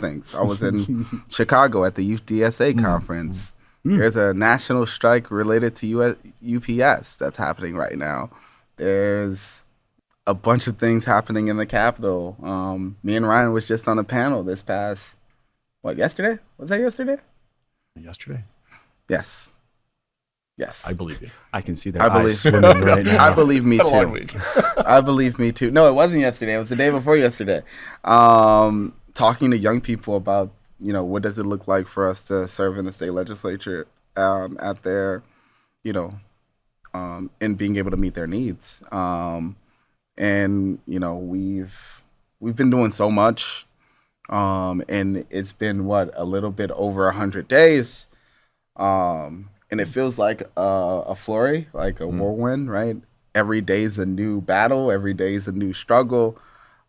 things. I was in Chicago at the UDSA conference. There's a national strike related to UPS that's happening right now. There's a bunch of things happening in the Capitol. Me and Ryan was just on a panel this past, yesterday? Was that yesterday? Yesterday? Yes. I believe you. I can see their eyes swimming right now. I believe me too. I believe me too. No, it wasn't yesterday. It was the day before yesterday. Talking to young people about, what does it look like for us to serve in the state legislature at their, and being able to meet their needs. And, we've been doing so much. And it's been a little bit over 100 days. And it feels like a flurry, like a whirlwind, right? Every day's a new battle. Every day's a new struggle.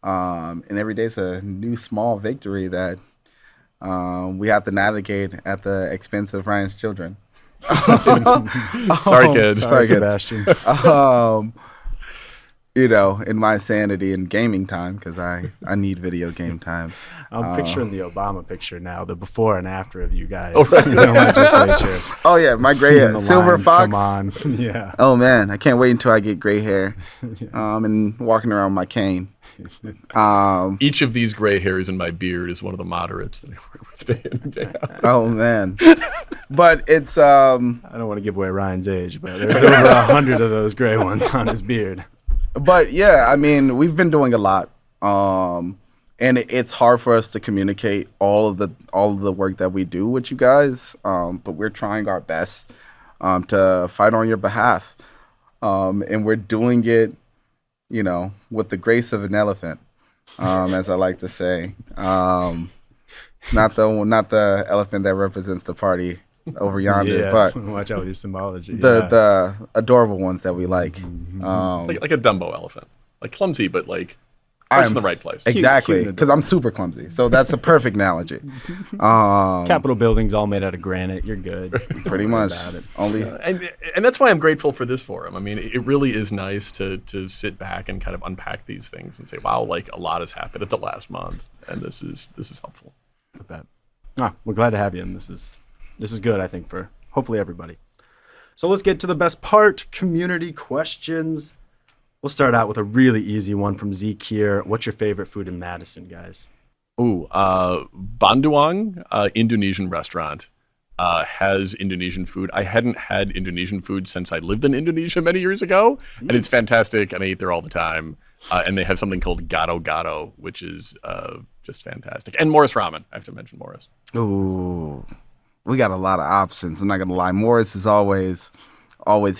And every day's a new small victory that we have to navigate at the expense of Ryan's children. Sorry, kids. Sorry, Sebastian. in my sanity and gaming time, because I need video game time. I'm picturing the Obama picture now, the before and after of you guys. Oh, right. Legislature. Oh yeah, my gray Seeing hair, the silver lines fox. come on. Yeah. Oh man, I can't wait until I get gray hair. And walking around with my cane. Each of these gray hairs in my beard is one of the moderates that I work with day in and day out. Oh man, but it's I don't want to give away Ryan's age, but there's over 100 of those gray ones on his beard. But yeah, I mean, we've been doing a lot, and it's hard for us to communicate all of the work that we do with you guys. But we're trying our best to fight on your behalf, and we're doing it, with the grace of an elephant, as I like to say. Not the elephant that represents the party over yonder, Yeah, but watch out with your symbology. the adorable ones that we like. Like a Dumbo elephant. Like clumsy, but like heart's in the right place. Exactly, Cute. because I'm super clumsy. So that's a perfect analogy. Capitol buildings all made out of granite. You're good. Pretty Don't worry much. about it. Only And that's why I'm grateful for this forum. I mean, it really is nice to sit back and kind of unpack these things and say, wow, like a lot has happened at the last month, and this is helpful. I bet. We're glad to have you, and this is good, I think, for hopefully everybody. So let's get to the best part, community questions. We'll start out with a really easy one from Zeke here. What's your favorite food in Madison, guys? Ooh, Banduang, Indonesian restaurant, has Indonesian food. I hadn't had Indonesian food since I lived in Indonesia many years ago, and it's fantastic, and I eat there all the time. And they have something called Gado Gado, which is just fantastic. And Morris Ramen. I have to mention Morris. ooh, we got a lot of options. I'm not gonna lie. Morris is always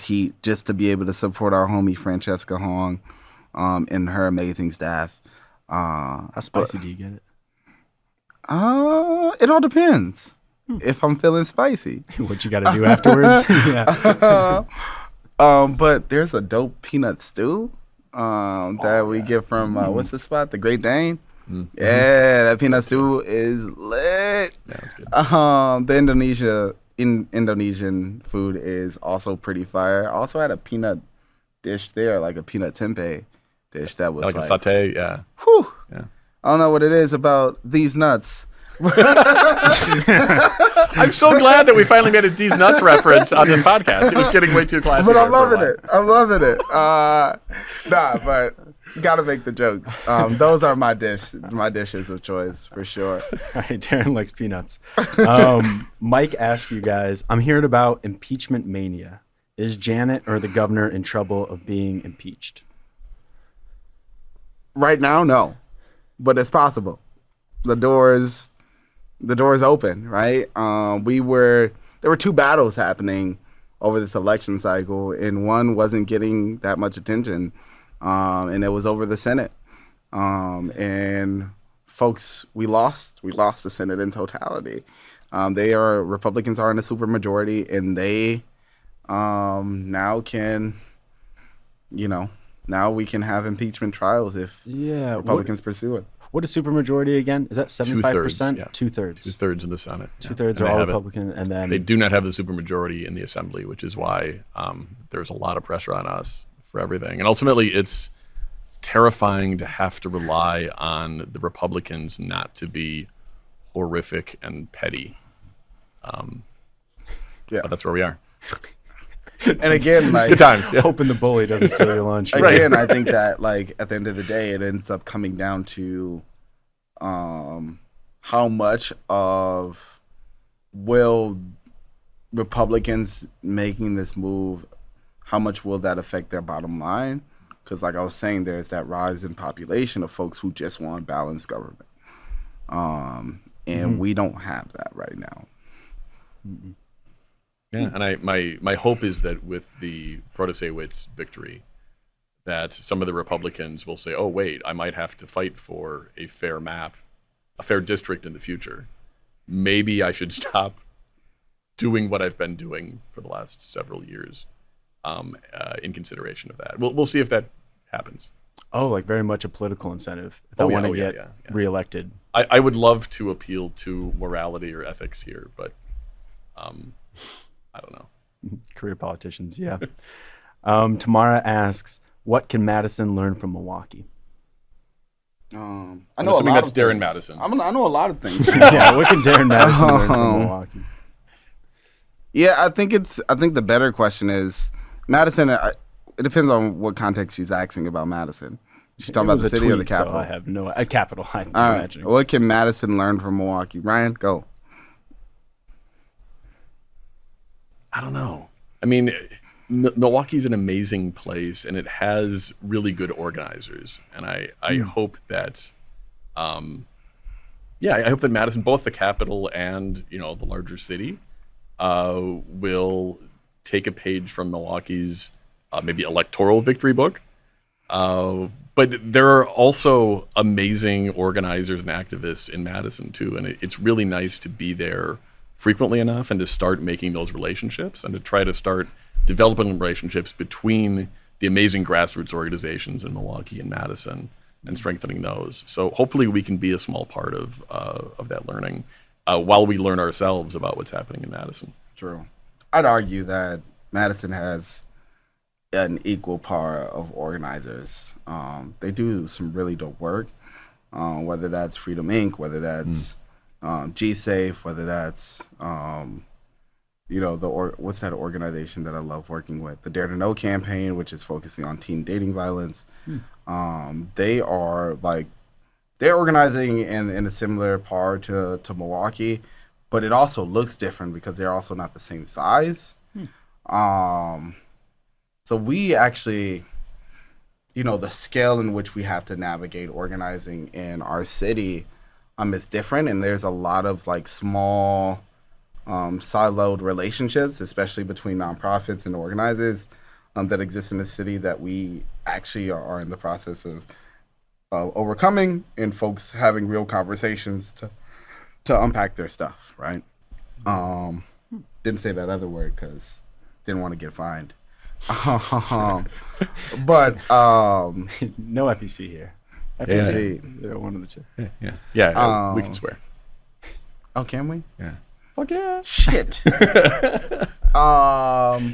heat, just to be able to support our homie Francesca Hong, and her amazing staff. How spicy do you get it? It all depends. If I'm feeling spicy. What you got to do afterwards? Yeah. But there's a dope peanut stew that we get from what's the spot? The Great Dane. Yeah, that peanut stew is lit. Yeah, that's good. The Indonesian food is also pretty fire. I also had a peanut dish there, like a peanut tempeh dish that was Like a satay, yeah. Whew, Yeah. I don't know what it is about these nuts. I'm so glad that we finally made a D's Nuts reference on this podcast. It was getting way too classy. But I'm there for a loving while. it. I'm loving it. But gotta make the jokes. Those are my dishes of choice for sure. All right, Darren likes peanuts. Mike asked you guys, I'm hearing about impeachment mania. Is Janet or the governor in trouble of being impeached? Right now, no, but it's possible. The door is open, right? There were two battles happening over this election cycle, and one wasn't getting that much attention, and it was over the Senate. And folks, we lost the Senate in totality. Republicans are in a supermajority, and they now we can have impeachment trials if Republicans pursue it. What is supermajority again? Is that 75%? yeah. Two-thirds. 2/3 in the Senate. Two-thirds And are they all have it. Republican, and then They do not have the supermajority in the assembly, which is why there's a lot of pressure on us for everything. And ultimately, it's terrifying to have to rely on the Republicans not to be horrific and petty. Yeah. But that's where we are. And again, like Good times. Yeah. hoping the bully doesn't steal your lunch. again, I think that like at the end of the day, it ends up coming down to how much of will Republicans making this move, how much will that affect their bottom line? Because like I was saying, there's that rise in population of folks who just want balanced government. And we don't have that right now. Yeah, and my hope is that with the Protasewicz victory, that some of the Republicans will say, oh, wait, I might have to fight for a fair map, a fair district in the future. Maybe I should stop doing what I've been doing for the last several years in consideration of that. We'll see if that happens. Oh, like very much a political incentive. If I want to get reelected. I would love to appeal to morality or ethics here, but I don't know. Career politicians, yeah. Tamara asks, What can Madison learn from Milwaukee? I I'm know a assuming lot that's of Darren things. Madison. I know a lot of things. Yeah, what can Darren Madison learn from Milwaukee? Yeah, I think the better question is Madison. It depends on what context she's asking about Madison. She's talking It about was the a city or the tweet, so capital. I have no capital. I'm All right. imagining. What can Madison learn from Milwaukee? Ryan, go. I don't know. I mean, Milwaukee's an amazing place, and it has really good organizers. And I hope that, I hope that Madison, both the capital and the larger city, will take a page from Milwaukee's maybe electoral victory book. But there are also amazing organizers and activists in Madison too, and it's really nice to be there frequently enough and to start making those relationships and to try to start developing relationships between the amazing grassroots organizations in Milwaukee and Madison and strengthening those. So hopefully we can be a small part of that learning while we learn ourselves about what's happening in Madison. True. I'd argue that Madison has an equal par of organizers. They do some really dope work, whether that's Freedom Inc., whether that's G-Safe, whether that's what's that organization that I love working with? The Dare to Know campaign, which is focusing on teen dating violence. They're organizing in a similar par to Milwaukee, but it also looks different because they're also not the same size. So we actually, the scale in which we have to navigate organizing in our city is different, and there's a lot of small siloed relationships, especially between nonprofits and organizers that exist in the city that we actually are in the process of overcoming, and folks having real conversations to unpack their stuff, right? Didn't say that other word because didn't want to get fined. But No FEC here. FEC, they're one of the two. Yeah, we can swear. Oh, can we? Yeah. Fuck yeah. Shit.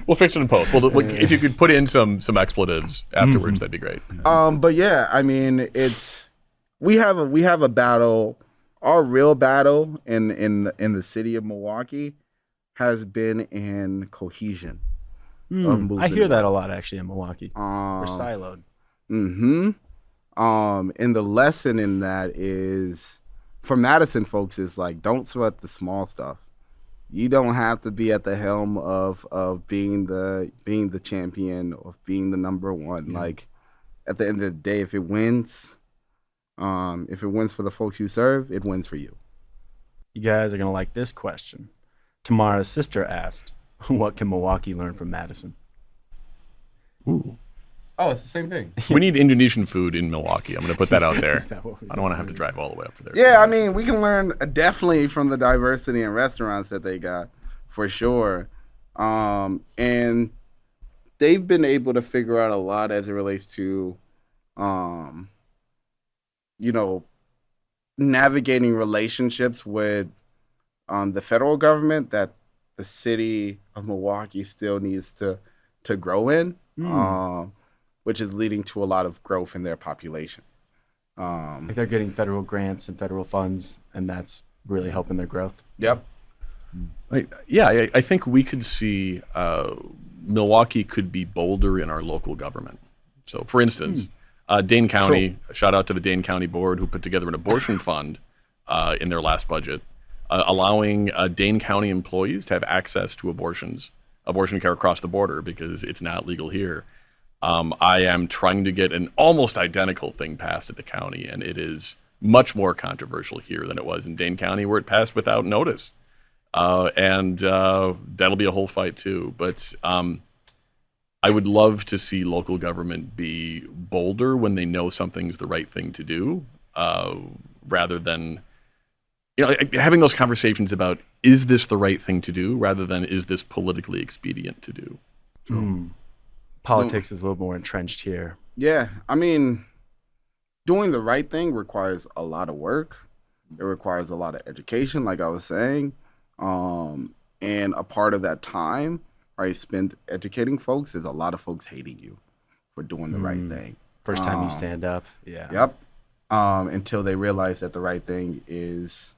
We'll fix it in post. If you could put in some expletives afterwards, that'd be great. But yeah, I mean, we have a battle. Our real battle in the city of Milwaukee has been in cohesion. I hear that a lot actually in Milwaukee. We're siloed. And the lesson in that is, for Madison folks, is don't sweat the small stuff. You don't have to be at the helm of being the champion, of being the number one. At the end of the day, if it wins for the folks you serve, it wins for you. You guys are gonna like this question. Tamara's sister asked, "What can Milwaukee learn from Madison?" Ooh. Oh, it's the same thing. We need Indonesian food in Milwaukee. I'm going to put that out there. Is that what we I don't want to have to drive all the way up for there. Yeah, I mean, we can learn definitely from the diversity in restaurants that they got, for sure. And they've been able to figure out a lot as it relates to, navigating relationships with the federal government that the city of Milwaukee still needs to grow in, which is leading to a lot of growth in their population. They're getting federal grants and federal funds, and that's really helping their growth. Yep. I think we could see Milwaukee could be bolder in our local government. So, for instance, Dane County, shout out to the Dane County Board who put together an abortion fund in their last budget, allowing Dane County employees to have access to abortion care across the border because it's not legal here. I am trying to get an almost identical thing passed at the county, and it is much more controversial here than it was in Dane County, where it passed without notice. And that'll be a whole fight too. But I would love to see local government be bolder when they know something's the right thing to do, rather than having those conversations about, is this the right thing to do, rather than is this politically expedient to do. Politics is a little more entrenched here. Yeah, I mean, doing the right thing requires a lot of work. It requires a lot of education, like I was saying. And a part of that time, right, spent educating folks is a lot of folks hating you. for doing the right thing. First time you stand up. Yeah. Yep. Until they realize that the right thing is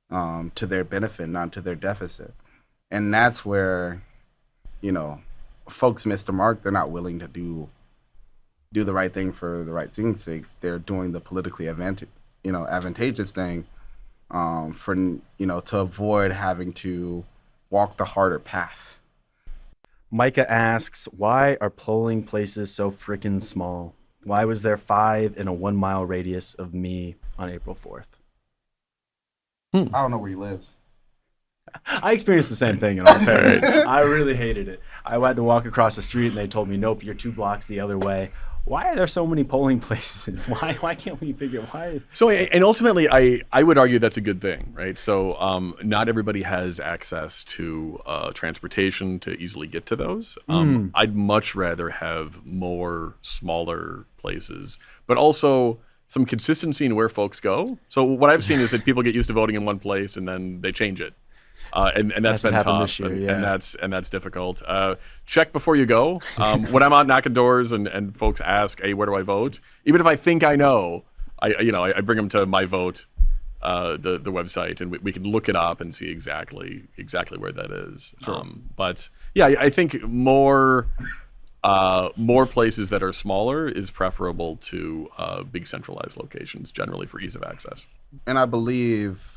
to their benefit, not to their deficit. And that's where, folks miss the mark. They're not willing to do the right thing for the right thing's sake. They're doing the politically advantageous thing to avoid having to walk the harder path. Micah asks, why are polling places so freaking small? Why was there 5 in a 1 mile radius of me on April 4th? I don't know where he lives. I experienced the same thing in all fairness. I really hated it. I had to walk across the street and they told me, nope, you're 2 blocks the other way. Why are there so many polling places? Why can't we figure why? So, and ultimately, I would argue that's a good thing, right? So not everybody has access to transportation to easily get to those. I'd much rather have more smaller places, but also some consistency in where folks go. So what I've seen is that people get used to voting in one place and then they change it. And that's been tough, this year, and that's difficult. Check before you go. When I'm out knocking doors and folks ask, "Hey, where do I vote?" Even if I think I know, I bring them to My Vote, the website, and we can look it up and see exactly where that is. Sure. But yeah, I think more places that are smaller is preferable to big centralized locations, generally for ease of access. And I believe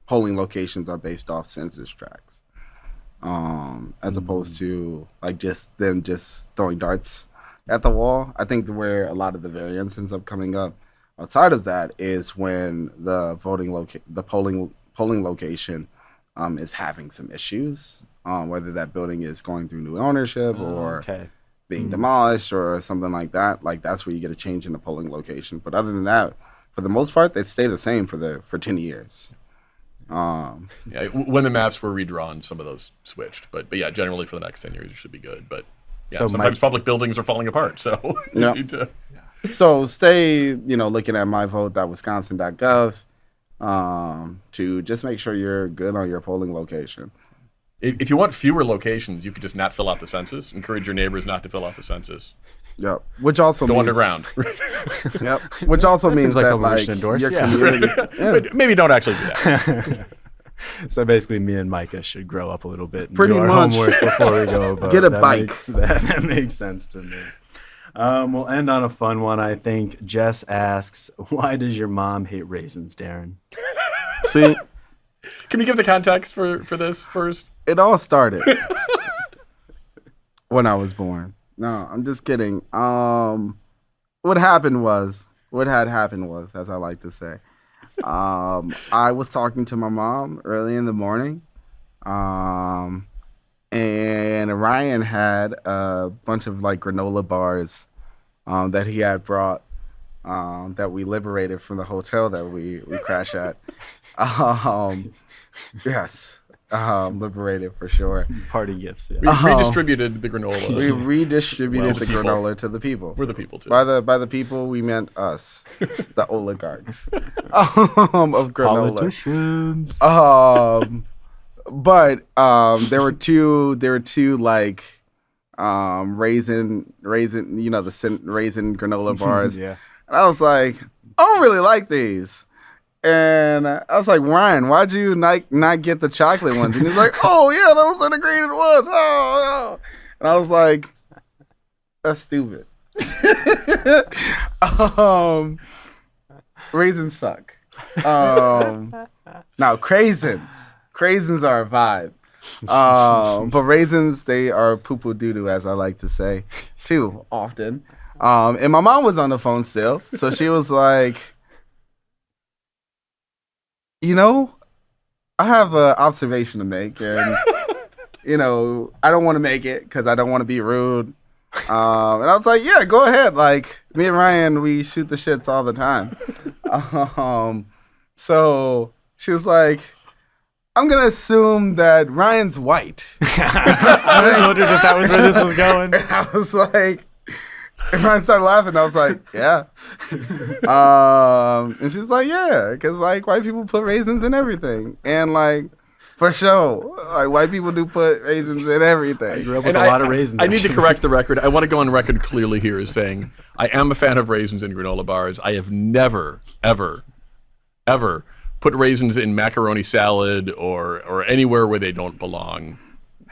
polling locations are based off census tracts, as opposed to just throwing darts at the wall. I think where a lot of the variance ends up coming up outside of that is when the polling location is having some issues, whether that building is going through new ownership or being demolished or something like that. Like that's where you get a change in the polling location. But other than that, for the most part, they stay the same for 10 years. When the maps were redrawn, some of those switched, but yeah, generally for the next 10 years it should be good. But yeah, So sometimes public buildings are falling apart, so you need to. So stay, looking at myvote.wisconsin.gov to just make sure you're good on your polling location. If you want fewer locations, you could just not fill out the census. Encourage your neighbors not to fill out the census. Yep. Which also go means, underground. Yep. Which also means like that something we should endorse. your Yeah. community. But maybe don't actually do that. So basically, me and Micah should grow up a little bit and Pretty do our much. homework before we go vote. Get a bike. That makes sense to me. We'll end on a fun one, I think. Jess asks, why does your mom hate raisins, Darren? See, Can you give the context for this first? it all started when I was born. No, I'm just kidding. What had happened was, as I like to say, I was talking to my mom early in the morning, and Ryan had a bunch of granola bars that he had brought that we liberated from the hotel that we crash at. Yes. Liberated for sure. Party gifts, We yeah. redistributed the granola. We redistributed the people. granola to the people. We're the people too. By the people, we meant us, the oligarchs of granola. Politicians. But there were two raisin, the raisin granola bars. Yeah. And I was like, I don't really like these. And I was like, Ryan, why'd you not get the chocolate ones? And he's like, oh, yeah, those are the green ones. Oh. And I was like, that's stupid. Raisins suck. Now, craisins are a vibe. But raisins, they are poo-poo doo-doo, as I like to say, too often. And my mom was on the phone still. So she was like, I have an observation to make, and I don't want to make it because I don't want to be rude. And I was like, yeah, go ahead. Like me and Ryan, we shoot the shits all the time. So she was like, I'm gonna assume that Ryan's white. I was wondering if that was where this was going. And I was like, and Ryan started laughing. I was like, yeah. And she's like, yeah, because white people put raisins in everything. And For sure. Like, white people do put raisins in everything. I grew up with a lot of raisins. I need to actually. correct the record. I want to go on record clearly here as saying I am a fan of raisins in granola bars. I have never, ever, ever put raisins in macaroni salad or anywhere where they don't belong.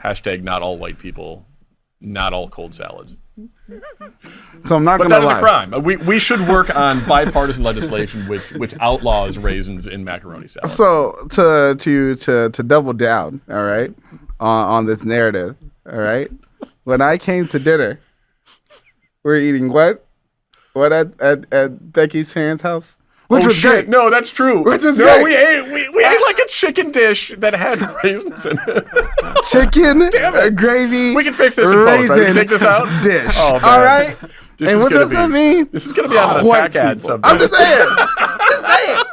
Hashtag not all white people, not all cold salads. So I'm not But gonna that is lie. a crime. We should work on bipartisan legislation which outlaws raisins in macaroni salad. So to double down, all right, on this narrative, all right. When I came to dinner, we're eating what at Becky's parents' house, which was shit. great. No, that's true. Which was no, great. we ate like a chicken dish that had raisins in it. Chicken, Damn it. gravy. We can fix this in post, right? We can raisin take this out? dish. Oh, man. All right. This And is what gonna does that be- mean? This is going to be on an White attack ad people. someday. I'm just saying. Just saying.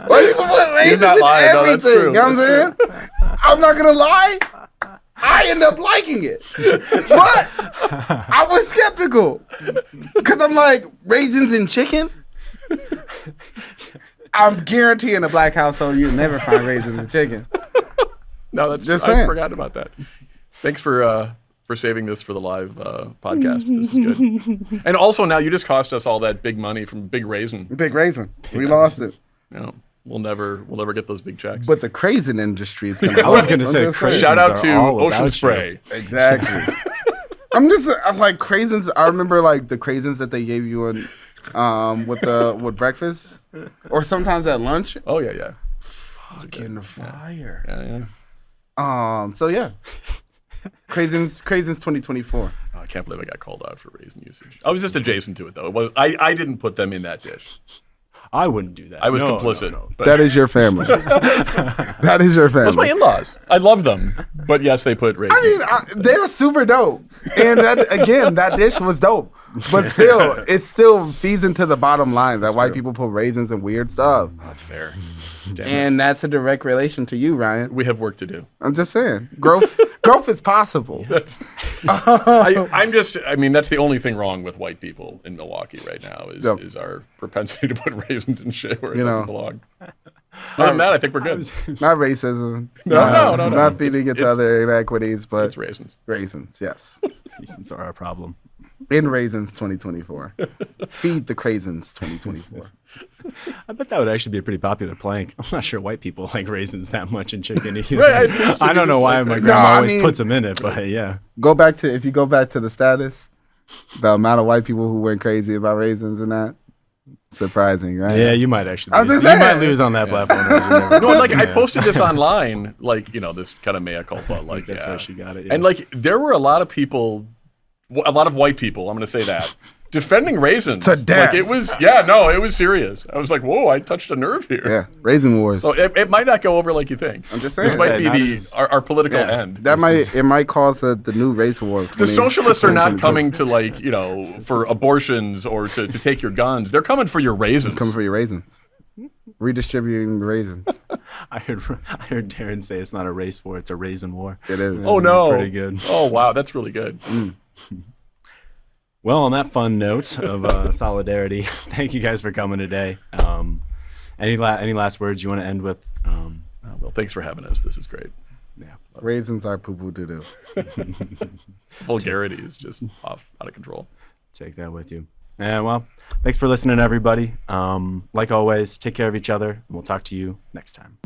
White people put raisins not in lying. No, that's everything. true. You know what I'm saying? I'm not gonna lie. I end up liking it, but I was skeptical because I'm like, raisins in chicken. I'm guaranteeing a black household you never find raisins in chicken. No, that's Just I saying. forgot about that. Thanks for saving this for the live podcast. This is good. And also now you just cost us all that big money from Big Raisin. Big raisin. We lost it. You know, we'll never get those big checks. But the craisin industry is gonna. I was going to I'm say, just saying. craisins Shout out are to all Ocean about Spray. Exactly. I'm like craisins. I remember like the craisins that they gave you in, with breakfast, or sometimes at lunch. Oh yeah. Fucking fire. Yeah. So yeah, craisins 2024. Oh, I can't believe I got called out for raisin usage. I was just adjacent to it though. It was I didn't put them in that dish. I wouldn't do that. I was No, complicit. no, no. But That is your family. That is your family. those are my in-laws. I love them, but yes, they put raisins. I mean, they were super dope, and that dish was dope. But still, it still feeds into the bottom line that white people put raisins and weird stuff, That's fair. Damn it. and that's a direct relation to you, Ryan. We have work to do. I'm just saying, growth is possible. That's I mean, that's the only thing wrong with white people in Milwaukee right now Yep. is our propensity to put raisins in shit where it You doesn't know. belong. Other than that, I think we're good. Not racism. No. Not feeding into other inequities, but It's raisins. raisins. Yes, Raisins are our problem. in raisins 2024. Feed the craisins 2024. I bet that would actually be a pretty popular plank. I'm not sure white people like raisins that much in chicken either. Right, it seems to I be don't know just why like my that. grandma No, I always mean- puts them in it, but yeah. If you go back to the status, the amount of white people who went crazy about raisins and that, surprising, right? Yeah, you might actually I'm lose. just You might saying. lose on that platform. You never No, know. like I Yeah. posted this online, like, you know, this kind of mea culpa, like That's yeah. why she got it. Yeah. And like there were a lot of people, a lot of white people, I'm going to say that, defending raisins. To death. Like it was serious. I was like, whoa, I touched a nerve here. Yeah, raisin wars. So it might not go over like you think. I'm just saying. This might Yeah, not be as- our political Yeah, end. that might cause the new race war. The socialists are not coming to like, you know, for abortions or to take your guns. They're coming for your raisins. coming for your raisins. Redistributing raisins. I heard Darren say it's not a race war, it's a raisin war. It is. Oh no. Pretty good. Oh wow, that's really good. Well, on that fun note of solidarity, thank you guys for coming today. Any last words you want to end with? Well, thanks for having us. This is great. Yeah. Raisins are poo poo doo doo. Vulgarity is just out of control. Take that with you. And well, thanks for listening, everybody. Like always, take care of each other, and we'll talk to you next time.